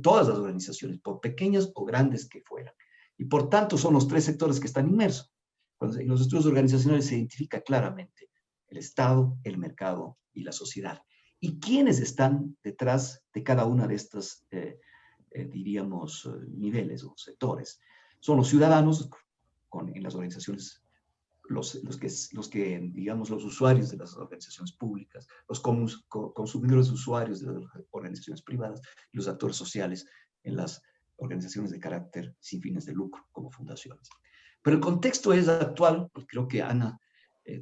todas las organizaciones, por pequeñas o grandes que fueran. Y por tanto son los tres sectores que están inmersos. Cuando en los estudios organizacionales se identifica claramente el Estado, el mercado y la sociedad. ¿Y quiénes están detrás de cada una de estas, diríamos, niveles o sectores? Son los ciudadanos, en las organizaciones, los que, digamos, los usuarios de las organizaciones públicas, los consumidores usuarios de las organizaciones privadas, y los actores sociales en las organizaciones de carácter sin fines de lucro, como fundaciones. Pero el contexto es actual, porque creo que Ana,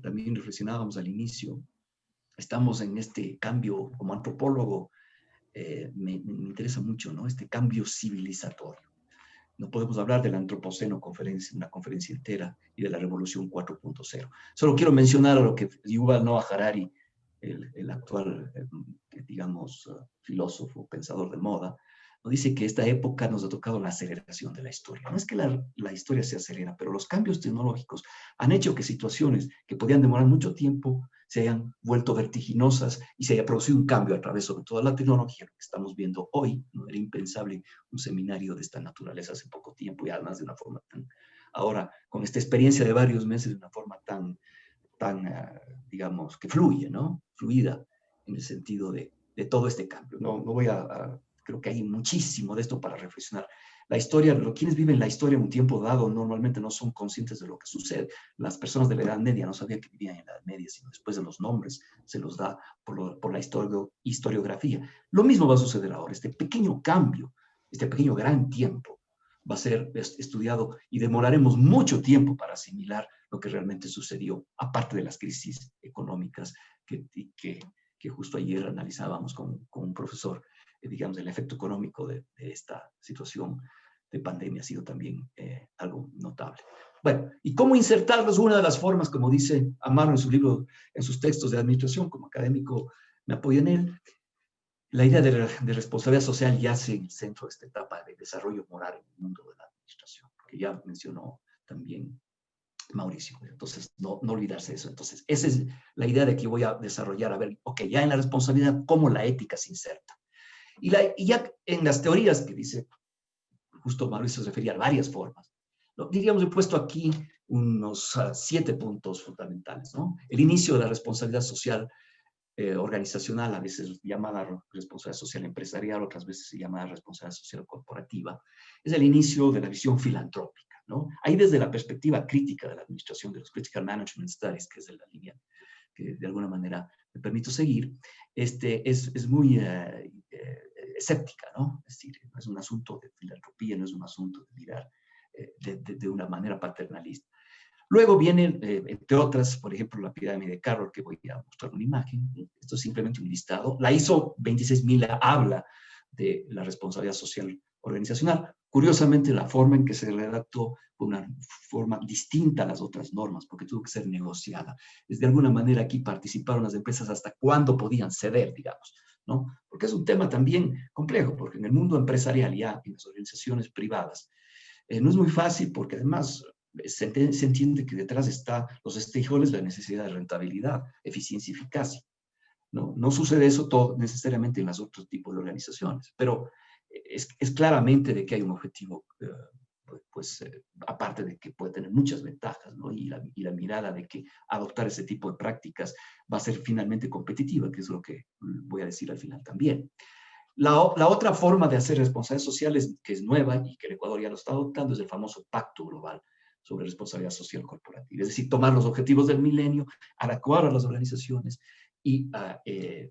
también reflexionábamos al inicio, estamos en este cambio, como antropólogo, me interesa mucho, ¿no?, este cambio civilizatorio. No podemos hablar del antropoceno, una conferencia entera, y de la revolución 4.0. Solo quiero mencionar a lo que Yuval Noah Harari, el actual, digamos, filósofo, pensador de moda, nos dice que esta época nos ha tocado la aceleración de la historia. No es que la historia se acelera, pero los cambios tecnológicos han hecho que situaciones que podían demorar mucho tiempo se hayan vuelto vertiginosas y se haya producido un cambio a través, sobre todo, de la tecnología, lo que estamos viendo hoy. No era impensable un seminario de esta naturaleza hace poco tiempo, y además de una forma ahora, con esta experiencia de varios meses, de una forma tan digamos, que fluye, ¿no? Fluida, en el sentido de todo este cambio. No voy creo que hay muchísimo de esto para reflexionar. La historia, quienes viven la historia en un tiempo dado normalmente no son conscientes de lo que sucede. Las personas de la Edad Media no sabían que vivían en la Edad Media, sino después de los nombres se los da por la historiografía. Lo mismo va a suceder ahora. Este pequeño cambio, este pequeño gran tiempo, va a ser estudiado y demoraremos mucho tiempo para asimilar lo que realmente sucedió, aparte de las crisis económicas que justo ayer analizábamos con un profesor. Digamos, el efecto económico de esta situación de pandemia ha sido también algo notable. Bueno, ¿y cómo insertarlos? Una de las formas, como dice Amaro en su libro, en sus textos de administración, como académico me apoyo en él, la idea de responsabilidad social yace en el centro de esta etapa de desarrollo moral en el mundo de la administración, que ya mencionó también Mauricio. Entonces, no olvidarse de eso. Entonces, esa es la idea de que voy a desarrollar, a ver, ok, ya en la responsabilidad, cómo la ética se inserta. Y ya en las teorías que dice, justo Mauricio se refería a varias formas, ¿no? Diríamos, he puesto aquí unos 7 puntos fundamentales, ¿no? El inicio de la responsabilidad social organizacional, a veces llamada responsabilidad social empresarial, otras veces se llama responsabilidad social corporativa, es el inicio de la visión filantrópica, ¿no? Ahí, desde la perspectiva crítica de la administración, de los Critical Management Studies, que es de la línea que de alguna manera me permito seguir, es muy escéptica, ¿no? Es decir, no es un asunto de filantropía, no es un asunto de mirar de una manera paternalista. Luego vienen, entre otras, por ejemplo, la pirámide de Carroll, que voy a mostrar una imagen. Esto es simplemente un listado. La ISO 26000 habla de la responsabilidad social organizacional. Curiosamente, la forma en que se redactó fue una forma distinta a las otras normas, porque tuvo que ser negociada. De alguna manera aquí participaron las empresas hasta cuándo podían ceder, digamos, ¿no? Porque es un tema también complejo, porque en el mundo empresarial ya, en las organizaciones privadas, no es muy fácil porque además se entiende que detrás está los stakeholders, la necesidad de rentabilidad, eficiencia y eficacia. No sucede eso todo necesariamente en los otros tipos de organizaciones, pero es claramente de que hay un objetivo, aparte de que puede tener muchas ventajas, ¿no? Y la mirada de que adoptar ese tipo de prácticas va a ser finalmente competitiva, que es lo que voy a decir al final también. La otra forma de hacer responsabilidades sociales, que es nueva y que el Ecuador ya lo está adoptando, es el famoso Pacto Global sobre Responsabilidad Social Corporativa. Es decir, tomar los objetivos del milenio, adecuar a las organizaciones y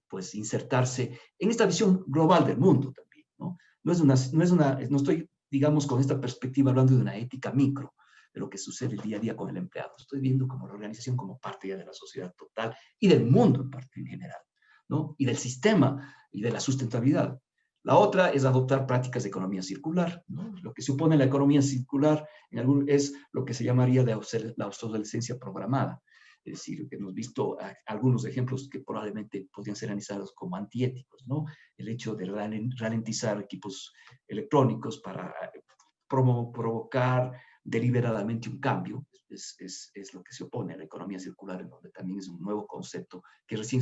pues insertarse en esta visión global del mundo también, ¿no? No estoy, digamos, con esta perspectiva hablando de una ética micro, de lo que sucede el día a día con el empleado. Estoy viendo como la organización como parte ya de la sociedad total y del mundo en parte en general, ¿no? Y del sistema y de la sustentabilidad. La otra es adoptar prácticas de economía circular, ¿no? Lo que se opone a la economía circular es lo que se llamaría la obsolescencia programada. Es decir, que hemos visto algunos ejemplos que probablemente podrían ser analizados como antiéticos, ¿no? El hecho de ralentizar equipos electrónicos para provocar deliberadamente un cambio, es lo que se opone a la economía circular, en donde también es un nuevo concepto que recién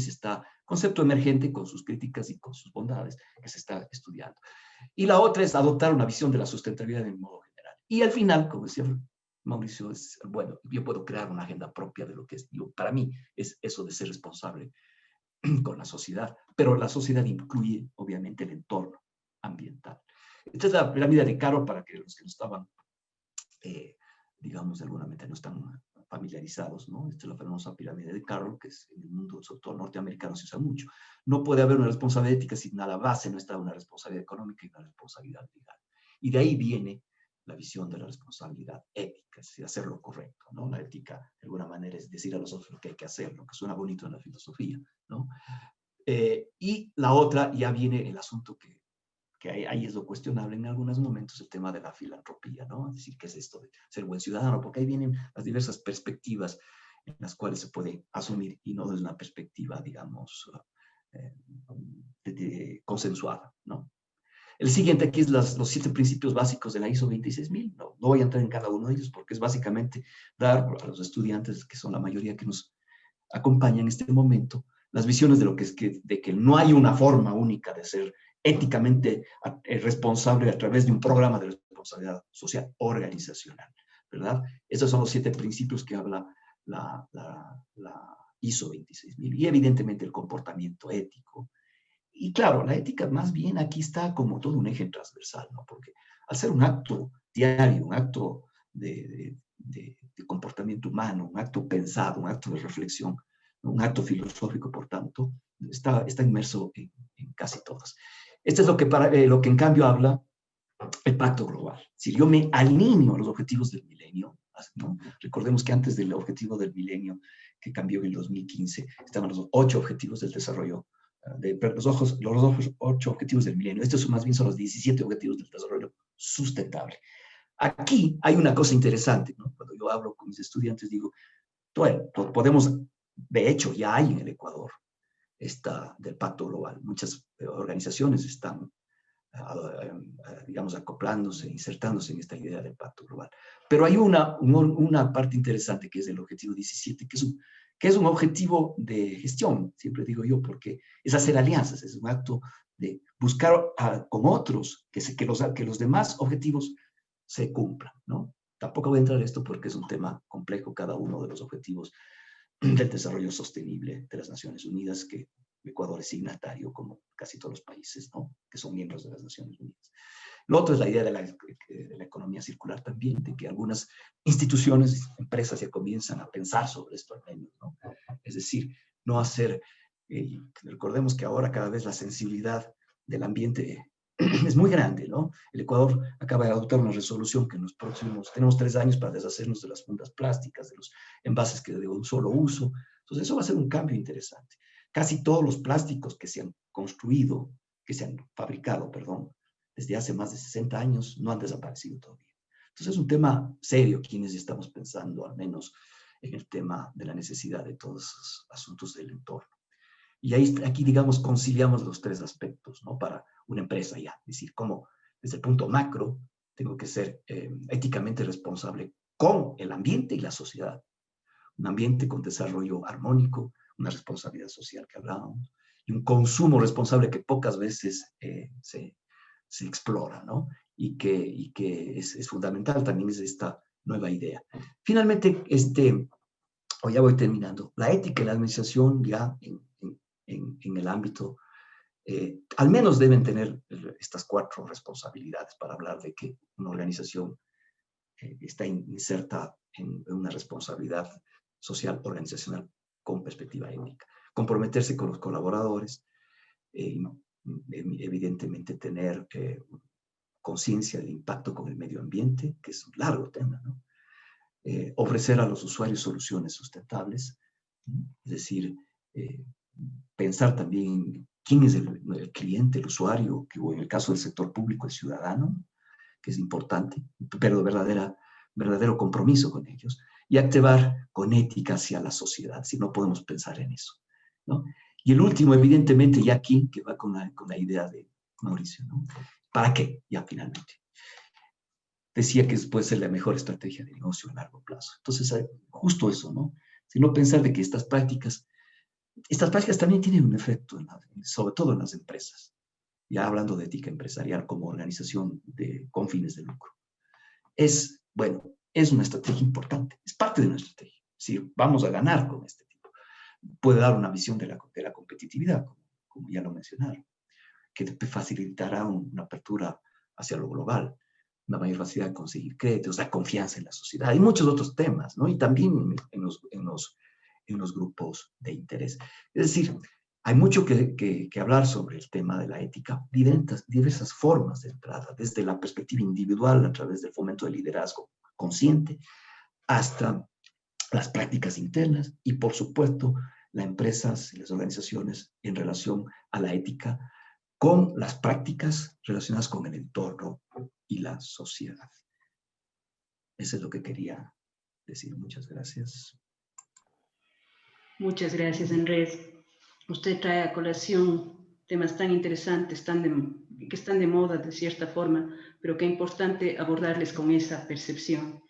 concepto emergente con sus críticas y con sus bondades, que se está estudiando. Y la otra es adoptar una visión de la sustentabilidad en modo general. Y al final, como decía Mauricio, bueno, yo puedo crear una agenda propia de lo que es, para mí, es eso de ser responsable con la sociedad, pero la sociedad incluye, obviamente, el entorno ambiental. Esta es la pirámide de Carroll, para que los que no estaban, digamos, de alguna manera no están familiarizados, ¿no? Esta es la famosa pirámide de Carroll, que es, en el mundo, sobre todo norteamericano, se usa mucho. No puede haber una responsabilidad ética si a la base no está una responsabilidad económica y una responsabilidad legal. Y de ahí viene la visión de la responsabilidad ética, es decir, hacer lo correcto, ¿no? La ética, de alguna manera, es decir a los otros lo que hay que hacer, lo que suena bonito en la filosofía, ¿no? Y la otra, ya viene el asunto que ahí es lo cuestionable en algunos momentos, el tema de la filantropía, ¿no? Es decir, ¿qué es esto de ser buen ciudadano? Porque ahí vienen las diversas perspectivas en las cuales se puede asumir, y no desde una perspectiva, digamos, consensuada, ¿no? El siguiente aquí es los 7 principios básicos de la ISO 26000. No voy a entrar en cada uno de ellos porque es básicamente dar a los estudiantes, que son la mayoría que nos acompañan en este momento, las visiones de lo que es de que no hay una forma única de ser éticamente responsable a través de un programa de responsabilidad social organizacional, ¿verdad? Esos son los 7 principios que habla la ISO 26000. Y evidentemente el comportamiento ético. Y claro, la ética más bien aquí está como todo un eje transversal, ¿no? Porque al ser un acto diario, un acto de comportamiento humano, un acto pensado, un acto de reflexión, un acto filosófico, por tanto, está inmerso en casi todas. Esto es lo que en cambio habla el Pacto Global. Si yo me alineo a los objetivos del milenio, ¿no? Recordemos que antes del objetivo del milenio, que cambió en el 2015, estaban los 8 objetivos del desarrollo, los 8 objetivos del milenio. Estos más bien son los 17 objetivos del desarrollo sustentable. Aquí hay una cosa interesante, ¿no? Cuando yo hablo con mis estudiantes, digo, bueno, podemos, de hecho, ya hay en el Ecuador del Pacto Global. Muchas organizaciones están, digamos, acoplándose, insertándose en esta idea del Pacto Global. Pero hay una parte interesante que es el objetivo 17, que es un objetivo de gestión, siempre digo yo, porque es hacer alianzas, es un acto de buscar con otros que los demás objetivos se cumplan, ¿no? Tampoco voy a entrar en esto porque es un tema complejo, cada uno de los objetivos del desarrollo sostenible de las Naciones Unidas, que Ecuador es signatario, como casi todos los países, ¿no? Que son miembros de las Naciones Unidas. Lo otro es la idea de la economía circular también, de que algunas instituciones, empresas ya comienzan a pensar sobre esto al menos, ¿no? Es decir, no hacer, recordemos que ahora cada vez la sensibilidad del ambiente es muy grande, ¿no? El Ecuador acaba de adoptar una resolución que en los próximos, tenemos 3 años para deshacernos de las fundas plásticas, de los envases que de un solo uso. Entonces, eso va a ser un cambio interesante. Casi todos los plásticos que se han construido, que se han fabricado, perdón, desde hace más de 60 años, no han desaparecido todavía. Entonces, es un tema serio, quienes estamos pensando, al menos, en el tema de la necesidad de todos esos asuntos del entorno. Y ahí, aquí, digamos, conciliamos los 3 aspectos, ¿no? Para una empresa ya. Es decir, cómo desde el punto macro tengo que ser éticamente responsable con el ambiente y la sociedad. Un ambiente con desarrollo armónico, una responsabilidad social que hablábamos, y un consumo responsable que pocas veces se explora, ¿no? Y que es fundamental también es esta nueva idea. Finalmente, ya voy terminando, la ética y la administración ya en el ámbito, al menos deben tener estas 4 responsabilidades para hablar de que una organización está inserta en una responsabilidad social organizacional con perspectiva ética. Comprometerse con los colaboradores, evidentemente tener conciencia del impacto con el medio ambiente, que es un largo tema, ¿no? Ofrecer a los usuarios soluciones sustentables, ¿no? Es decir, pensar también quién es el cliente, el usuario, que en el caso del sector público, el ciudadano, que es importante, pero verdadero compromiso con ellos, y activar con ética hacia la sociedad, si no podemos pensar en eso, ¿no? Y el último, evidentemente, ya aquí, que va con la idea de Mauricio, ¿no? ¿Para qué? Ya finalmente. Decía que puede ser la mejor estrategia de negocio a largo plazo. Entonces, justo eso, ¿no? Si no pensar de que estas prácticas también tienen un efecto, sobre todo en las empresas, ya hablando de ética empresarial como organización con fines de lucro. Es una estrategia importante, es parte de una estrategia. Es decir, vamos a ganar con este tipo. Puede dar una visión de la competitividad, como ya lo mencionaron, que te facilitará una apertura hacia lo global, una mayor facilidad de conseguir créditos, la confianza en la sociedad y muchos otros temas, ¿no? Y también en los grupos de interés. Es decir, hay mucho que hablar sobre el tema de la ética, diversas formas de entrada, desde la perspectiva individual a través del fomento del liderazgo consciente, hasta las prácticas internas y, por supuesto, las empresas y las organizaciones en relación a la ética con las prácticas relacionadas con el entorno y la sociedad. Eso es lo que quería decir. Muchas gracias. Muchas gracias, Andrés. Usted trae a colación temas tan interesantes, que están de moda de cierta forma, pero que es importante abordarles con esa percepción.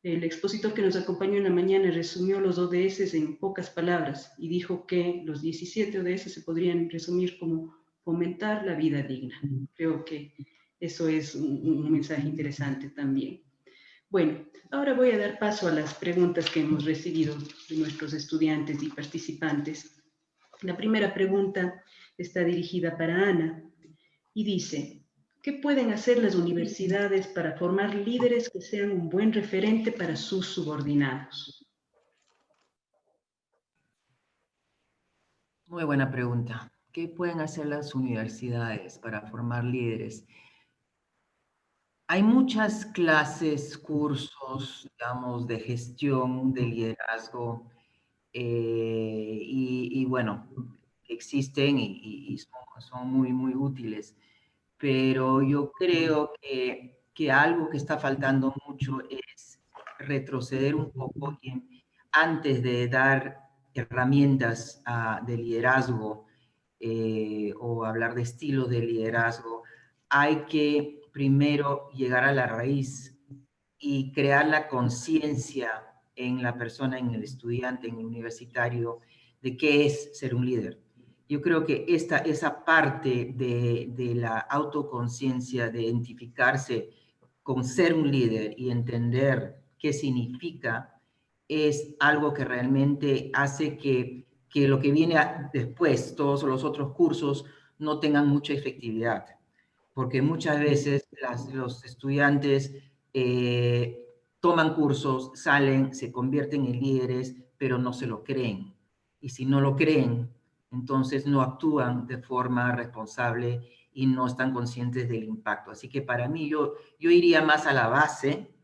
El expositor que nos acompañó en la mañana resumió los ODS en pocas palabras y dijo que los 17 ODS se podrían resumir como fomentar la vida digna. Creo que eso es un mensaje interesante también. Bueno, ahora voy a dar paso a las preguntas que hemos recibido de nuestros estudiantes y participantes. La primera pregunta está dirigida para Ana y dice: ¿qué pueden hacer las universidades para formar líderes que sean un buen referente para sus subordinados? Muy buena pregunta. ¿Qué pueden hacer las universidades para formar líderes? Hay muchas clases, cursos, digamos, de gestión, de liderazgo, y bueno, existen y son muy, muy útiles. Pero yo creo que algo que está faltando mucho es retroceder un poco y antes de dar herramientas de liderazgo o hablar de estilos de liderazgo, hay que primero llegar a la raíz y crear la conciencia en la persona, en el estudiante, en el universitario, de qué es ser un líder. Yo creo que esa parte de la autoconciencia, de identificarse con ser un líder y entender qué significa, es algo que realmente hace que lo que viene después, todos los otros cursos, no tengan mucha efectividad. Porque muchas veces los estudiantes toman cursos, salen, se convierten en líderes, pero no se lo creen. Y si no lo creen, entonces no actúan de forma responsable y no están conscientes del impacto. Así que para mí yo iría más a la base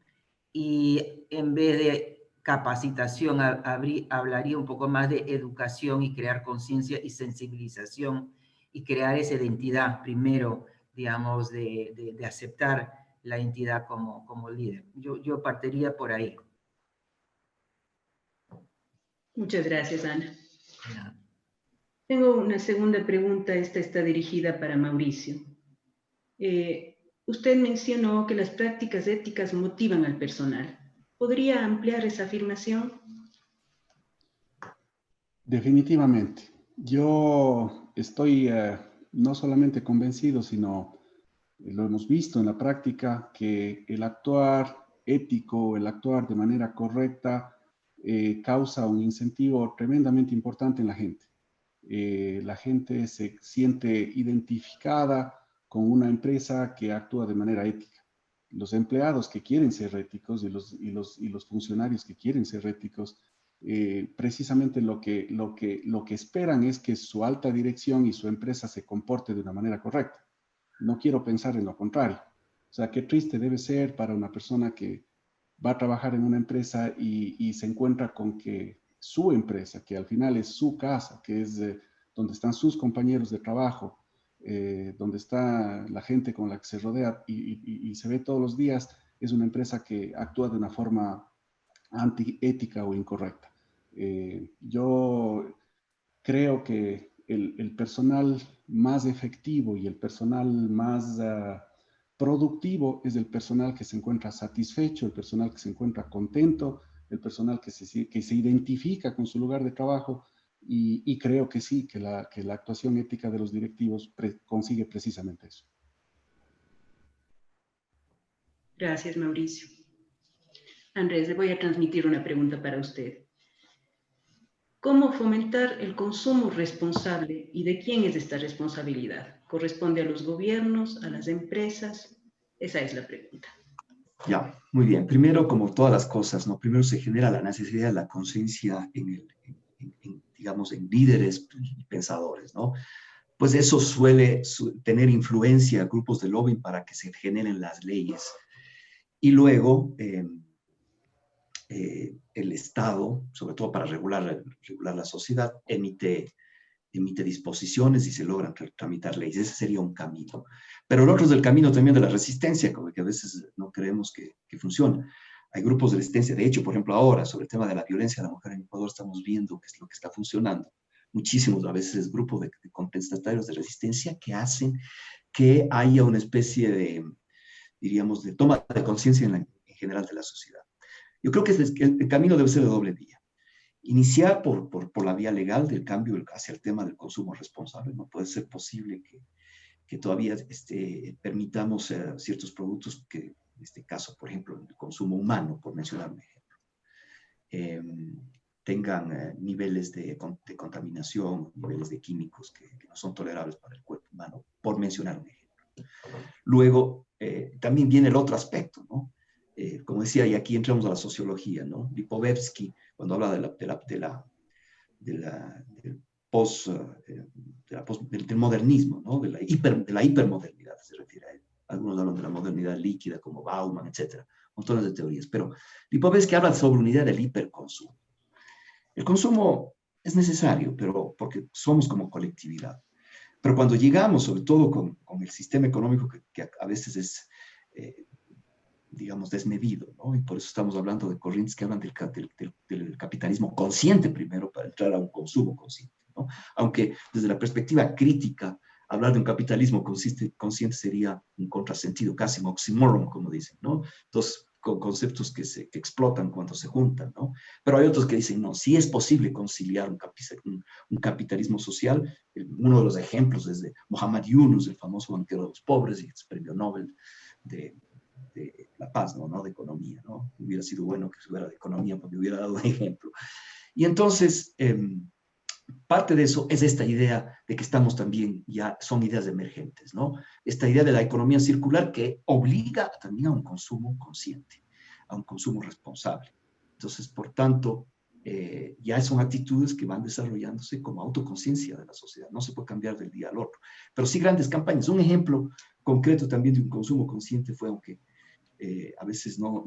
y en vez de capacitación hablaría un poco más de educación y crear conciencia y sensibilización y crear esa identidad primero, digamos, de aceptar la entidad como líder. Yo partiría por ahí. Muchas gracias, Ana. Ya. Tengo una segunda pregunta, esta está dirigida para Mauricio. Usted mencionó que las prácticas éticas motivan al personal. ¿Podría ampliar esa afirmación? Definitivamente. Yo estoy no solamente convencido, sino lo hemos visto en la práctica, que el actuar ético, el actuar de manera correcta, causa un incentivo tremendamente importante en la gente. La gente se siente identificada con una empresa que actúa de manera ética. Los empleados que quieren ser éticos y los funcionarios que quieren ser éticos, precisamente lo que esperan es que su alta dirección y su empresa se comporte de una manera correcta. No quiero pensar en lo contrario. O sea, qué triste debe ser para una persona que va a trabajar en una empresa y se encuentra con que su empresa, que al final es su casa, que es donde están sus compañeros de trabajo, donde está la gente con la que se rodea y se ve todos los días, es una empresa que actúa de una forma antiética o incorrecta. Yo creo que el personal más efectivo y el personal más productivo es el personal que se encuentra satisfecho, el personal que se encuentra contento, el personal que se identifica con su lugar de trabajo y creo que sí, que la actuación ética de los directivos consigue precisamente eso. Gracias, Mauricio. Andrés, le voy a transmitir una pregunta para usted. ¿Cómo fomentar el consumo responsable y de quién es esta responsabilidad? ¿Corresponde a los gobiernos, a las empresas? Esa es la pregunta. Ya, muy bien. Primero, como todas las cosas, ¿no? Primero se genera la necesidad de la conciencia digamos, en líderes y pensadores, ¿no? Pues eso suele tener influencia a grupos de lobbying para que se generen las leyes. Y luego, el Estado, sobre todo para regular la sociedad, emite disposiciones y se logran tramitar leyes. Ese sería un camino. Pero el otro es el camino también de la resistencia, como que a veces no creemos que funciona. Hay grupos de resistencia. De hecho, por ejemplo, ahora, sobre el tema de la violencia a la mujer en Ecuador, estamos viendo qué es lo que está funcionando. Muchísimos, a veces, grupos de contestatarios de resistencia que hacen que haya una especie de, diríamos, de toma de conciencia en general de la sociedad. Yo creo que el camino debe ser de doble vía. Iniciar por la vía legal del cambio hacia el tema del consumo responsable. No puede ser posible que todavía permitamos ciertos productos que, en este caso, por ejemplo, el consumo humano, por mencionar un ejemplo, tengan niveles de contaminación, niveles de químicos que no son tolerables para el cuerpo humano, por mencionar un ejemplo. Luego, también viene el otro aspecto, ¿no? Como decía, y aquí entramos a la sociología, ¿no? Lipovetsky, cuando habla del modernismo, ¿no? de la hipermodernidad, se refiere a él. Algunos hablan de la modernidad líquida, como Bauman, etc. Montones de teorías. Pero Lipovetsky habla sobre una idea del hiperconsumo. El consumo es necesario, pero porque somos como colectividad. Pero cuando llegamos, sobre todo con el sistema económico que a veces es, digamos, desmedido, ¿no? Y por eso estamos hablando de corrientes que hablan del capitalismo consciente primero para entrar a un consumo consciente, ¿no? Aunque desde la perspectiva crítica, hablar de un capitalismo consciente sería un contrasentido, casi un oxímoron, como dicen, ¿no? Entonces, con conceptos que explotan cuando se juntan, ¿no? Pero hay otros que dicen, no, sí es posible conciliar un capitalismo social. Uno de los ejemplos es de Muhammad Yunus, el famoso banquero de los pobres y premio Nobel de la paz, ¿no? De economía, ¿no? Hubiera sido bueno que fuera de economía porque hubiera dado un ejemplo. Y entonces, parte de eso es esta idea de que estamos también, ya son ideas emergentes, ¿no? Esta idea de la economía circular que obliga también a un consumo consciente, a un consumo responsable. Entonces, por tanto, ya son actitudes que van desarrollándose como autoconciencia de la sociedad. No se puede cambiar del día al otro. Pero sí grandes campañas. Un ejemplo concreto también de un consumo consciente fue, aunque a veces no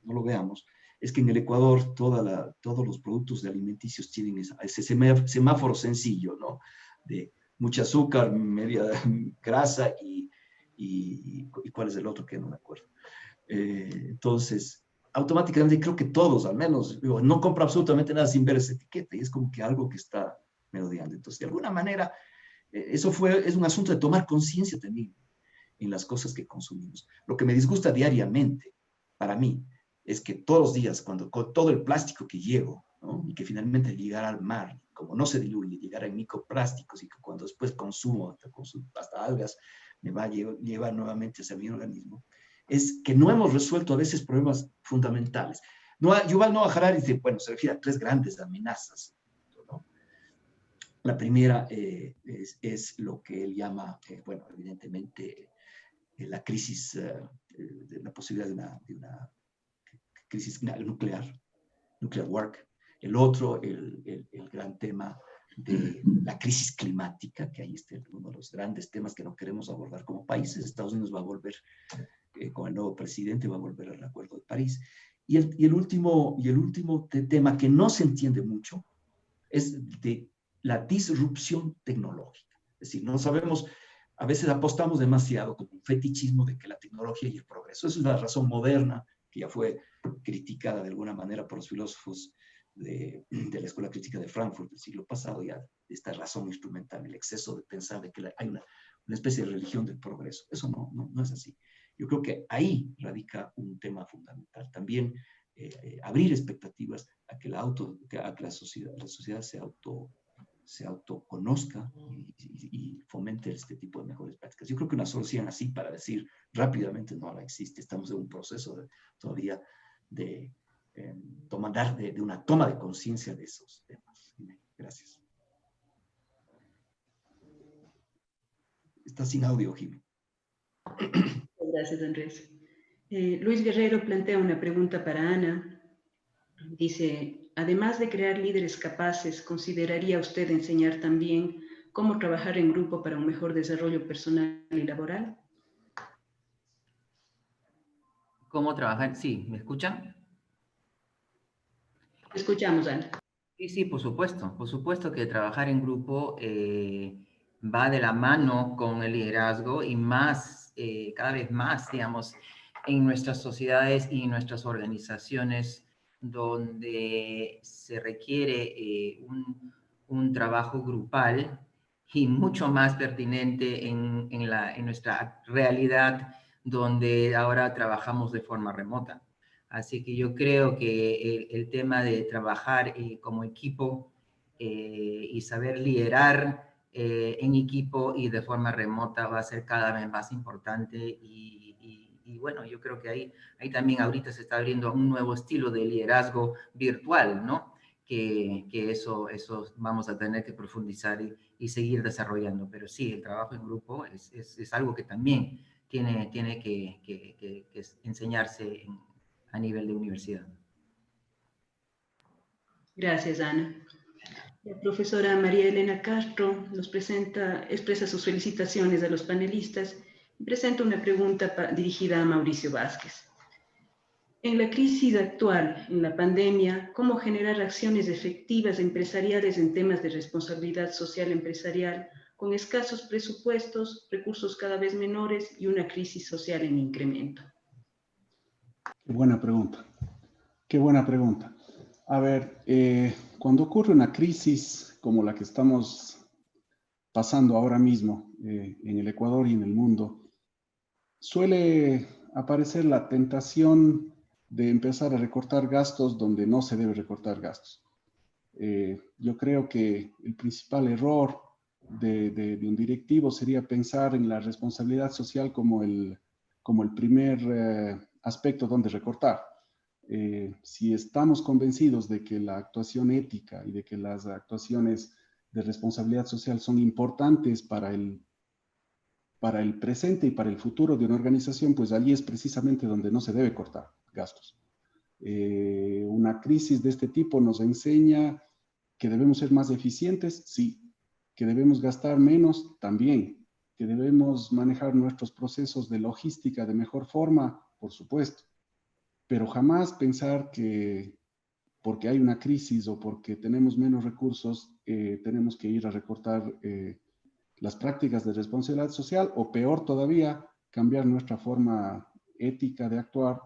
lo veamos, es que en el Ecuador todos los productos alimenticios tienen ese semáforo sencillo, ¿no? De mucha azúcar, media grasa y ¿cuál es el otro que no me acuerdo? Entonces, automáticamente creo que todos, al menos, digo, no compro absolutamente nada sin ver esa etiqueta y es como que algo que está merodeando. Entonces, de alguna manera, es un asunto de tomar conciencia también en las cosas que consumimos. Lo que me disgusta diariamente, para mí, es que todos los días, con todo el plástico que llevo, ¿no? Y que finalmente llegará al mar, como no se diluye, llegará en microplásticos y que cuando después consumo hasta algas, me va a llevar nuevamente hacia mi organismo, es que no hemos resuelto a veces problemas fundamentales. Yuval Noah Harari dice, bueno, se refiere a 3 grandes amenazas, ¿no? La primera es lo que él llama, bueno, evidentemente, la crisis, de la posibilidad de una crisis nuclear war. El otro, el gran tema de la crisis climática, que ahí está uno de los grandes temas que no queremos abordar como países. Estados Unidos va a volver, con el nuevo presidente, va a volver al Acuerdo de París. Y el último tema que no se entiende mucho es de la disrupción tecnológica. Es decir, no sabemos, a veces apostamos demasiado como un fetichismo de que la tecnología y el progreso, esa es la razón moderna que ya fue criticada de alguna manera por los filósofos de la Escuela Crítica de Frankfurt del siglo pasado, ya esta razón instrumental, el exceso de pensar de que hay una especie de religión del progreso. Eso no es así. Yo creo que ahí radica un tema fundamental. También abrir expectativas a que la sociedad se autoconozca y fomente este tipo de mejores prácticas. Yo creo que una solución así para decir rápidamente no la existe. Estamos en un proceso todavía de una toma de conciencia de esos temas. Gracias. Está sin audio, Jimmy. Gracias, Andrés. Luis Guerrero plantea una pregunta para Ana. Dice, además de crear líderes capaces, ¿consideraría usted enseñar también cómo trabajar en grupo para un mejor desarrollo personal y laboral? ¿Cómo trabajar? Sí, ¿me escuchan? Te escuchamos, Ana. Sí, por supuesto que trabajar en grupo va de la mano con el liderazgo y más, cada vez más, digamos, en nuestras sociedades y en nuestras organizaciones donde se requiere un trabajo grupal y mucho más pertinente en nuestra realidad donde ahora trabajamos de forma remota. Así que yo creo que el tema de trabajar como equipo y saber liderar en equipo y de forma remota va a ser cada vez más importante y bueno, yo creo que ahí también ahorita se está abriendo un nuevo estilo de liderazgo virtual, ¿no? Que eso vamos a tener que profundizar y seguir desarrollando. Pero sí, el trabajo en grupo es algo que también tiene que enseñarse a nivel de universidad. Gracias, Ana. La profesora María Elena Castro expresa sus felicitaciones a los panelistas y presenta una pregunta dirigida a Mauricio Vázquez. En la crisis actual, en la pandemia, ¿cómo generar acciones efectivas empresariales en temas de responsabilidad social empresarial con escasos presupuestos, recursos cada vez menores y una crisis social en incremento? Qué buena pregunta. Qué buena pregunta. A ver, cuando ocurre una crisis como la que estamos pasando ahora mismo en el Ecuador y en el mundo, suele aparecer la tentación de empezar a recortar gastos donde no se debe recortar gastos. Yo creo que el principal error de un directivo sería pensar en la responsabilidad social como el primer aspecto donde recortar. Si estamos convencidos de que la actuación ética y de que las actuaciones de responsabilidad social son importantes para el presente y para el futuro de una organización, pues allí es precisamente donde no se debe cortar gastos. Una crisis de este tipo nos enseña que debemos ser más eficientes, sí. Que debemos gastar menos, también. Que debemos manejar nuestros procesos de logística de mejor forma, por supuesto. Pero jamás pensar que porque hay una crisis o porque tenemos menos recursos, tenemos que ir a recortar las prácticas de responsabilidad social o peor todavía, cambiar nuestra forma ética de actuar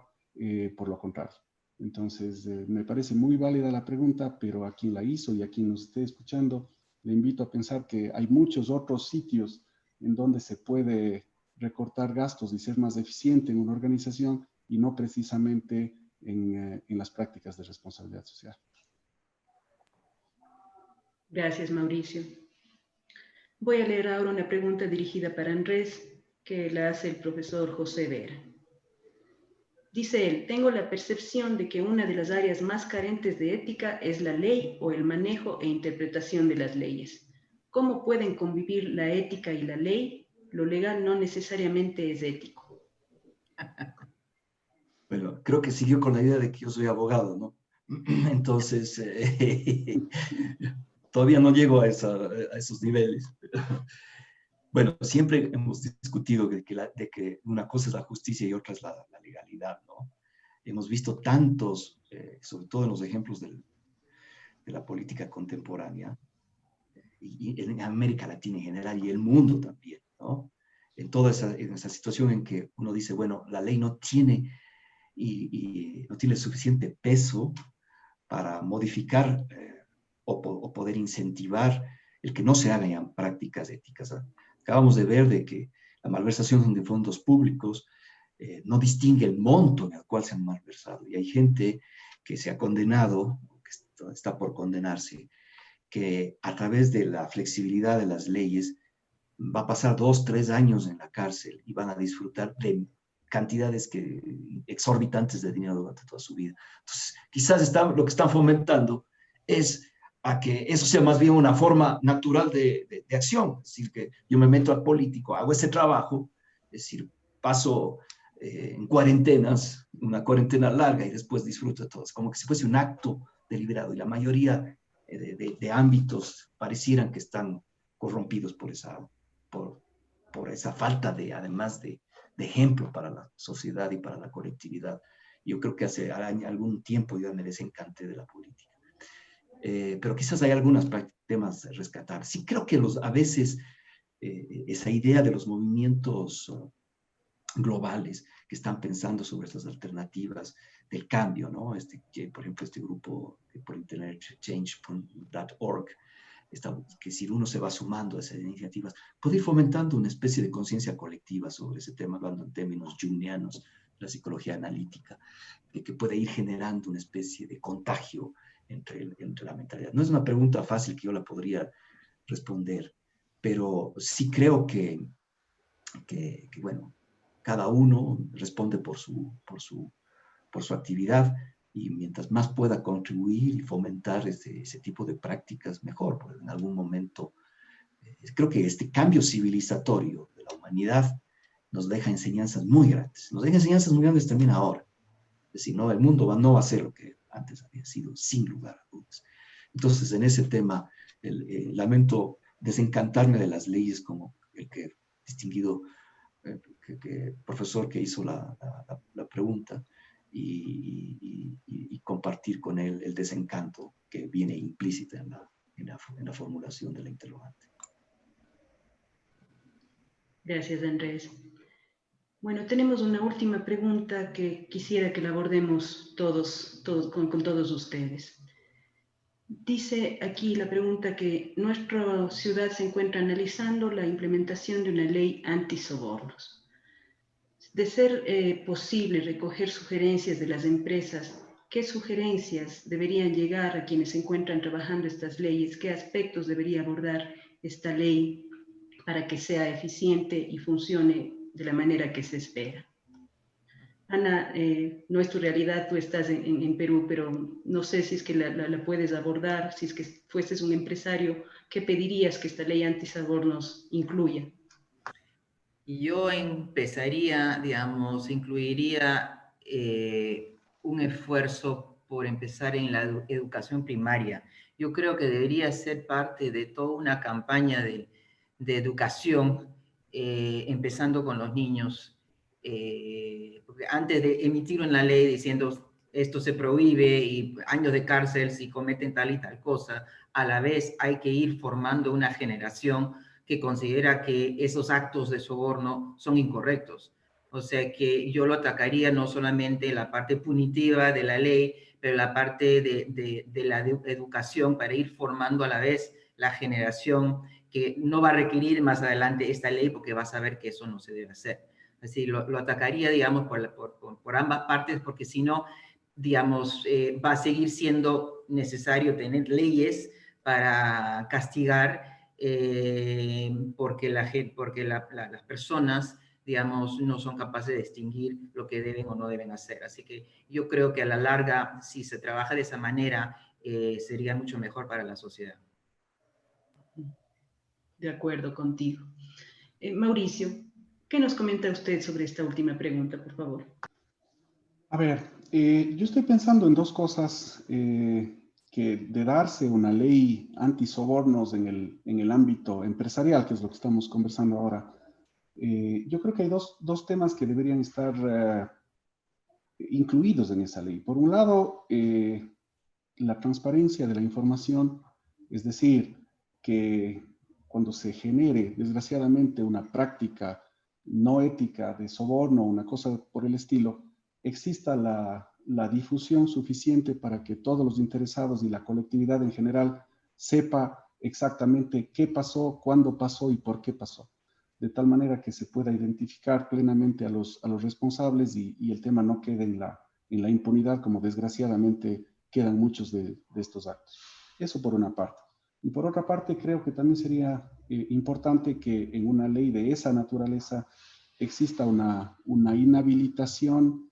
por lo contrario. Entonces, me parece muy válida la pregunta, pero a quien la hizo y a quien nos esté escuchando, le invito a pensar que hay muchos otros sitios en donde se puede recortar gastos y ser más eficiente en una organización y no precisamente en las prácticas de responsabilidad social. Gracias, Mauricio. Voy a leer ahora una pregunta dirigida para Andrés, que la hace el profesor José Vera. Dice él, tengo la percepción de que una de las áreas más carentes de ética es la ley o el manejo e interpretación de las leyes. ¿Cómo pueden convivir la ética y la ley? Lo legal no necesariamente es ético. Bueno, creo que siguió con la idea de que yo soy abogado, ¿no? Entonces, todavía no llego a esos niveles. Bueno, siempre hemos discutido de que una cosa es la justicia y otra es la legalidad, ¿no? Hemos visto tantos, sobre todo en los ejemplos de la política contemporánea, y en América Latina en general y el mundo también, ¿no? En toda esa situación en que uno dice, bueno, la ley no tiene, no tiene suficiente peso para modificar o poder incentivar el que no se hagan prácticas éticas. Acabamos de ver de que la malversación de fondos públicos no distingue el monto en el cual se han malversado. Y hay gente que se ha condenado, que está por condenarse, que a través de la flexibilidad de las leyes va a pasar 2, 3 años en la cárcel y van a disfrutar de cantidades exorbitantes de dinero durante toda su vida. Entonces, quizás lo que están fomentando es a que eso sea más bien una forma natural de acción. Es decir, que yo me meto al político, hago ese trabajo, es decir, paso en cuarentenas, una cuarentena larga y después disfruto de todo. Es como que si fuese un acto deliberado y la mayoría de ámbitos parecieran que están corrompidos por esa falta además de ejemplo para la sociedad y para la colectividad. Yo creo que hace algún tiempo ya me desencanté de la política. Pero quizás hay algunos temas a rescatar. Sí creo que a veces esa idea de los movimientos globales que están pensando sobre estas alternativas del cambio, ¿no? Por ejemplo, este grupo por internet, change.org, que si uno se va sumando a esas iniciativas, puede ir fomentando una especie de conciencia colectiva sobre ese tema, hablando en términos jungianos, la psicología analítica, que puede ir generando una especie de contagio entre la mentalidad. No es una pregunta fácil que yo la podría responder, pero sí creo que bueno, cada uno responde por su actividad y mientras más pueda contribuir y fomentar ese tipo de prácticas, mejor, porque en algún momento creo que este cambio civilizatorio de la humanidad nos deja enseñanzas muy grandes. Nos deja enseñanzas muy grandes también ahora. Es decir, no, el mundo no va a ser lo que antes había sido, sin lugar a dudas. Entonces, en ese tema, lamento desencantarme de las leyes como el que distinguido profesor que hizo la pregunta y compartir con él el desencanto que viene implícita en la formulación de la interrogante. Gracias, Andrés. Bueno, tenemos una última pregunta que quisiera que la abordemos con todos ustedes. Dice aquí la pregunta que nuestra ciudad se encuentra analizando la implementación de una ley antisobornos. De ser posible recoger sugerencias de las empresas, ¿qué sugerencias deberían llegar a quienes se encuentran trabajando estas leyes? ¿Qué aspectos debería abordar esta ley para que sea eficiente y funcione de la manera que se espera? Ana, no es tu realidad, tú estás en Perú, pero no sé si es que la puedes abordar, si es que fueses un empresario, ¿qué pedirías que esta ley antisobornos incluya? Yo empezaría, digamos, incluiría un esfuerzo por empezar en la educación primaria. Yo creo que debería ser parte de toda una campaña de educación, empezando con los niños, porque antes de emitir una ley diciendo esto se prohíbe y años de cárcel si cometen tal y tal cosa, a la vez hay que ir formando una generación que considera que esos actos de soborno son incorrectos. O sea que yo lo atacaría no solamente la parte punitiva de la ley, pero la parte de la educación para ir formando a la vez la generación que no va a requerir más adelante esta ley porque va a saber que eso no se debe hacer. Así lo atacaría, digamos, por ambas partes, porque si no, digamos, va a seguir siendo necesario tener leyes para castigar porque las personas, digamos, no son capaces de distinguir lo que deben o no deben hacer. Así que yo creo que a la larga, si se trabaja de esa manera, sería mucho mejor para la sociedad. De acuerdo contigo. Mauricio, ¿qué nos comenta usted sobre esta última pregunta, por favor? A ver, yo estoy pensando en dos cosas, que de darse una ley antisobornos en el ámbito empresarial, que es lo que estamos conversando ahora, yo creo que hay dos temas que deberían estar incluidos en esa ley. Por un lado, la transparencia de la información, es decir, que cuando se genere, desgraciadamente, una práctica no ética de soborno, una cosa por el estilo, exista la difusión suficiente para que todos los interesados y la colectividad en general sepa exactamente qué pasó, cuándo pasó y por qué pasó, de tal manera que se pueda identificar plenamente a los responsables y el tema no quede en la impunidad, como desgraciadamente quedan muchos de estos actos. Eso por una parte. Y por otra parte, creo que también sería importante que en una ley de esa naturaleza exista una inhabilitación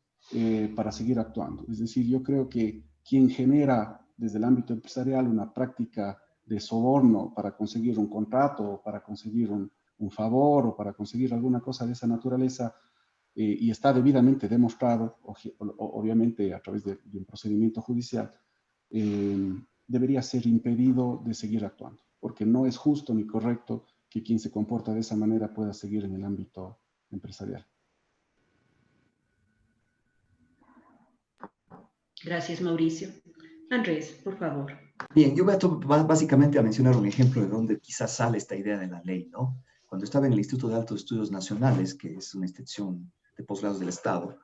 para seguir actuando. Es decir, yo creo que quien genera desde el ámbito empresarial una práctica de soborno para conseguir un contrato o para conseguir un favor o para conseguir alguna cosa de esa naturaleza y está debidamente demostrado, obviamente a través de un procedimiento judicial, debería ser impedido de seguir actuando, porque no es justo ni correcto que quien se comporta de esa manera pueda seguir en el ámbito empresarial. Gracias, Mauricio. Andrés, por favor. Bien, yo voy básicamente a mencionar un ejemplo de donde quizás sale esta idea de la ley, ¿no? Cuando estaba en el Instituto de Altos Estudios Nacionales, que es una institución de posgrados del Estado,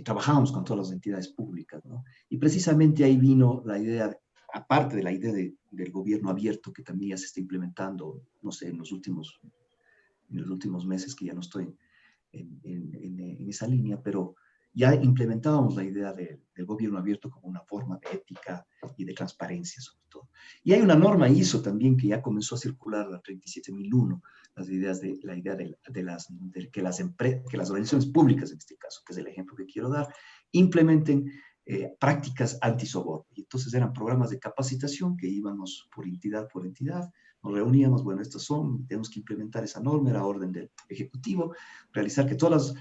trabajábamos con todas las entidades públicas, ¿no? Y precisamente ahí vino la idea, aparte de la idea del gobierno abierto, que también ya se está implementando, no sé, en los últimos meses, que ya no estoy en esa línea, pero ya implementábamos la idea del gobierno abierto como una forma de ética y de transparencia, sobre todo. Y hay una norma ISO también que ya comenzó a circular, la 37001, la idea de que las organizaciones públicas, en este caso, que es el ejemplo que quiero dar, implementen prácticas antisoborno. Y entonces eran programas de capacitación que íbamos por entidad, nos reuníamos, bueno, tenemos que implementar esa norma, era orden del Ejecutivo, realizar que todas las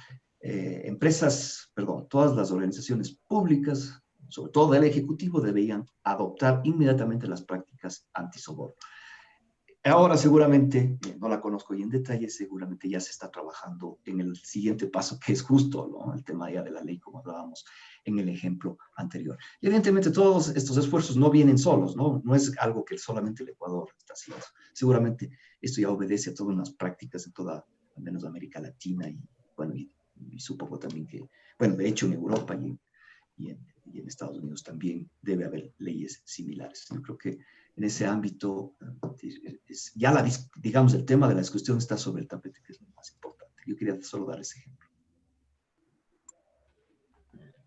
todas las organizaciones públicas, sobre todo el Ejecutivo, debían adoptar inmediatamente las prácticas antisoborno. Ahora seguramente, no la conozco y en detalle, seguramente ya se está trabajando en el siguiente paso, que es justo, ¿no? El tema ya de la ley, como hablábamos en el ejemplo anterior. Y evidentemente todos estos esfuerzos no vienen solos, ¿no? No es algo que solamente el Ecuador está haciendo. Seguramente esto ya obedece a todas unas prácticas en toda, al menos América Latina y, bueno, y supongo también que, bueno, de hecho en Europa y en Estados Unidos también debe haber leyes similares. Yo creo que en ese ámbito, ya digamos, el tema de la discusión está sobre el tapete, que es lo más importante. Yo quería solo dar ese ejemplo.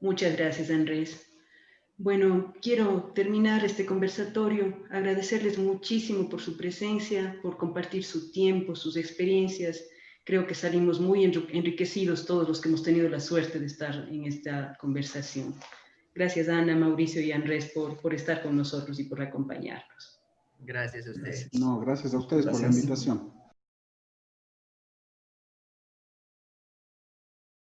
Muchas gracias, Andrés. Bueno, quiero terminar este conversatorio, agradecerles muchísimo por su presencia, por compartir su tiempo, sus experiencias. Creo que salimos muy enriquecidos todos los que hemos tenido la suerte de estar en esta conversación. Gracias, Ana, Mauricio y Andrés, por estar con nosotros y por acompañarnos. Gracias a ustedes. No, gracias a ustedes por la invitación.